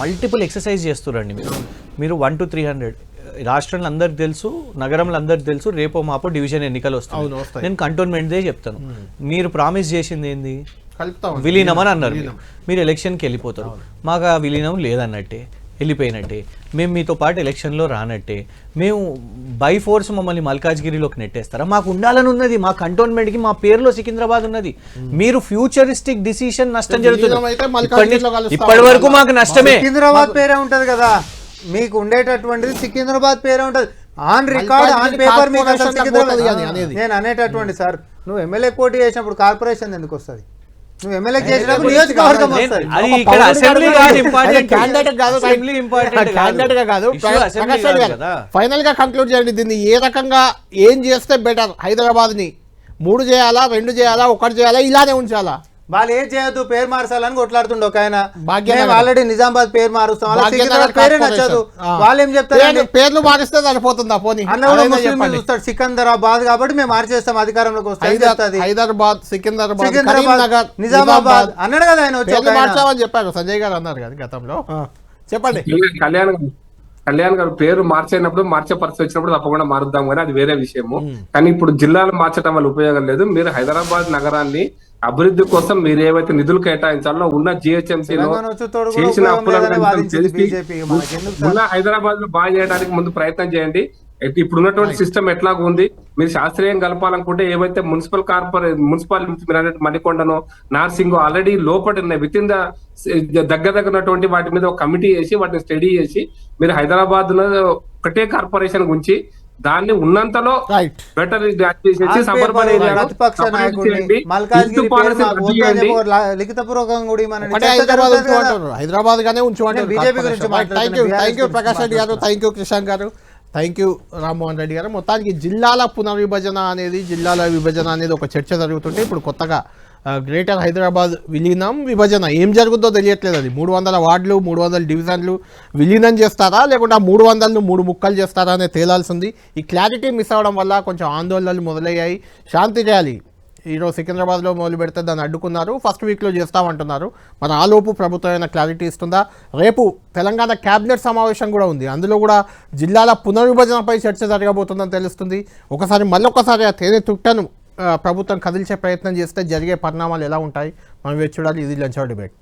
మల్టిపుల్ ఎక్సర్సైజ్ చేస్తున్నారండి. మీరు 1 to 300 రాష్ట్రంలో అందరికి తెలుసు, నగరంలో అందరికి తెలుసు, రేపో మాపో డివిజన్ ఎన్నికలు వస్తాయి. నేను కంటోన్మెంట్దే చెప్తాను. మీరు ప్రామిస్ చేసింది ఏంది, విలీనం అని అన్నారు. మీరు ఎలక్షన్కి వెళ్ళిపోతారు, మాకు ఆ విలీనం లేదన్నట్టే, వెళ్ళిపోయినట్టే. మేము మీతో పాటు ఎలక్షన్లో రానట్టే. మేము బై ఫోర్స్ మమ్మల్ని మల్కాజ్గిరిలోకి నెట్టేస్తారా? మాకు ఉండాలని ఉన్నది, మా కంటోన్మెంట్కి మా పేరులో సికింద్రాబాద్ ఉన్నది. మీరు ఫ్యూచరిస్టిక్ డిసిషన్ నష్టం జరుగుతుంది. ఇప్పటి వరకు మాకు నష్టమే. సికింద్రాబాద్ పేరే ఉంటది కదా, మీకు ఉండేటటువంటిది సికింద్రాబాద్ పేరే ఉంటది. ఆన్ రికార్డ్, ఆన్ పేపర్ నేను అనేటటువంటి సార్, నువ్వు ఎమ్మెల్యే పోటీ చేసినప్పుడు కార్పొరేషన్ ఎందుకు వస్తుంది? నువ్వు ఎమ్మెల్యే చేసినప్పుడు నియోజకవర్గం వస్తుంది. ఫైనల్ గా కంక్లూడ్ చేయండి దీన్ని, ఏ రకంగా ఏం చేస్తే బెటర్ హైదరాబాద్ ని 3 చేయాలా, 2 చేయాలా, 1 చేయాలా, ఇలానే ఉంచాలా? వాళ్ళు ఏం చేయొద్దు, పేరు మార్చాలని కొట్లాడుతుండే ఒక ఆయన. భాగ్యనగర్. మేము ఆల్రెడీ నిజామాబాద్ పేరు మారుస్తాం, వాళ్ళకి భాగ్యనగర్ సికింద్రాబాద్ పేరే కార్పొరేషన్. నచ్చదు. ఆ. వాళ్ళు ఏం చెప్తారు, పేర్లు మారిస్తే సరిపోతుందా? పోనీ అన్న కూడా అదైనా ముస్లిం చెప్పండి. చూస్తాడు, సికింద్రాబాద్ కాబట్టి మేము మార్చేస్తాం, అధికారంలోకి వస్తాం చెప్తాది. హైదరాబాద్, సికింద్రాబాద్, సికింద్రాబాద్, కరీంనగర్, నిజామాబాద్ అన్నాడు కదా ఆయన వచ్చి. పేర్లు మార్చామని చెప్పారు, సంజయ్ గారు అన్నారు కదా గతంలో. చెప్పండి. కళ్యాణ్ గారు పేరు మార్చేటప్పుడు మార్చే పరిస్థితి వచ్చినప్పుడు తప్పకుండా మారుద్దాం, కానీ అది వేరే విషయము. కానీ ఇప్పుడు జిల్లాలు మార్చడం వల్ల ఉపయోగం లేదు. మీరు హైదరాబాద్ నగరాన్ని అభివృద్ధి కోసం మీరు ఏవైతే నిధులు కేటాయించాలో ఉన్న జిహెచ్ఎంసీలో చేసిన ఉన్న హైదరాబాద్ లో బాగా చేయడానికి ముందు ప్రయత్నం చేయండి. ఇప్పుడు ఉన్నటువంటి సిస్టమ్ ఎట్లాగా ఉంది, మీరు శాస్త్రీయం కలపాలనుకుంటే ఏవైతే మున్సిపాలిటీ మణికొండను, నార్సింగ్ ఆల్రెడీ లోపల ఉన్నాయి, విత్ ఇన్ దగ్గర ఉన్నటువంటి వాటి మీద ఒక కమిటీ చేసి వాటిని స్టడీ చేసి మీరు హైదరాబాద్ లో ఒకటే కార్పొరేషన్ గురించి దాన్ని ఉన్నంతలో బెటర్ సబర్బన్ ఏరియా హైదరాబాద్ గానే ఉంచుకుంటారు. థ్యాంక్ యూ ప్రకాష్ రెడ్డి గారు, థ్యాంక్ యూ కిషన్ గారు, థ్యాంక్ యూ రామ్మోహన్ రెడ్డి గారు. మొత్తానికి జిల్లాల పునర్విభజన అనేది, జిల్లాల విభజన అనేది ఒక చర్చ జరుగుతుంటే ఇప్పుడు కొత్తగా గ్రేటర్ హైదరాబాద్ విలీనం, విభజన ఏం జరుగుతుందో తెలియట్లేదు. అది 300 వార్డులు, 300 డివిజన్లు విలీనం చేస్తారా, లేకుంటే 300ను 3 ముక్కలు చేస్తారా అనేది తేలాల్సింది. ఈ క్లారిటీ మిస్ అవ్వడం వల్ల కొంచెం ఆందోళనలు మొదలయ్యాయి. శాంతి ర్యాలీ ఈరోజు సికింద్రాబాద్లో మొదలు పెడితే దాన్ని అడ్డుకున్నారు, ఫస్ట్ వీక్లో చేస్తామంటున్నారు. మరి ఆలోపు ప్రభుత్వం అయినా క్లారిటీ ఇస్తుందా? రేపు తెలంగాణ క్యాబినెట్ సమావేశం కూడా ఉంది, అందులో కూడా జిల్లాల పునర్విభజనపై చర్చ జరగబోతుందని తెలుస్తుంది. మళ్ళొకసారి ఆ తేనె తుట్టను ప్రభుత్వం కదిల్చే ప్రయత్నం చేస్తే జరిగే పరిణామాలు ఎలా ఉంటాయి మనం వేచి చూడాలి. ఇది లంచ్ అవర్ డిబేట్.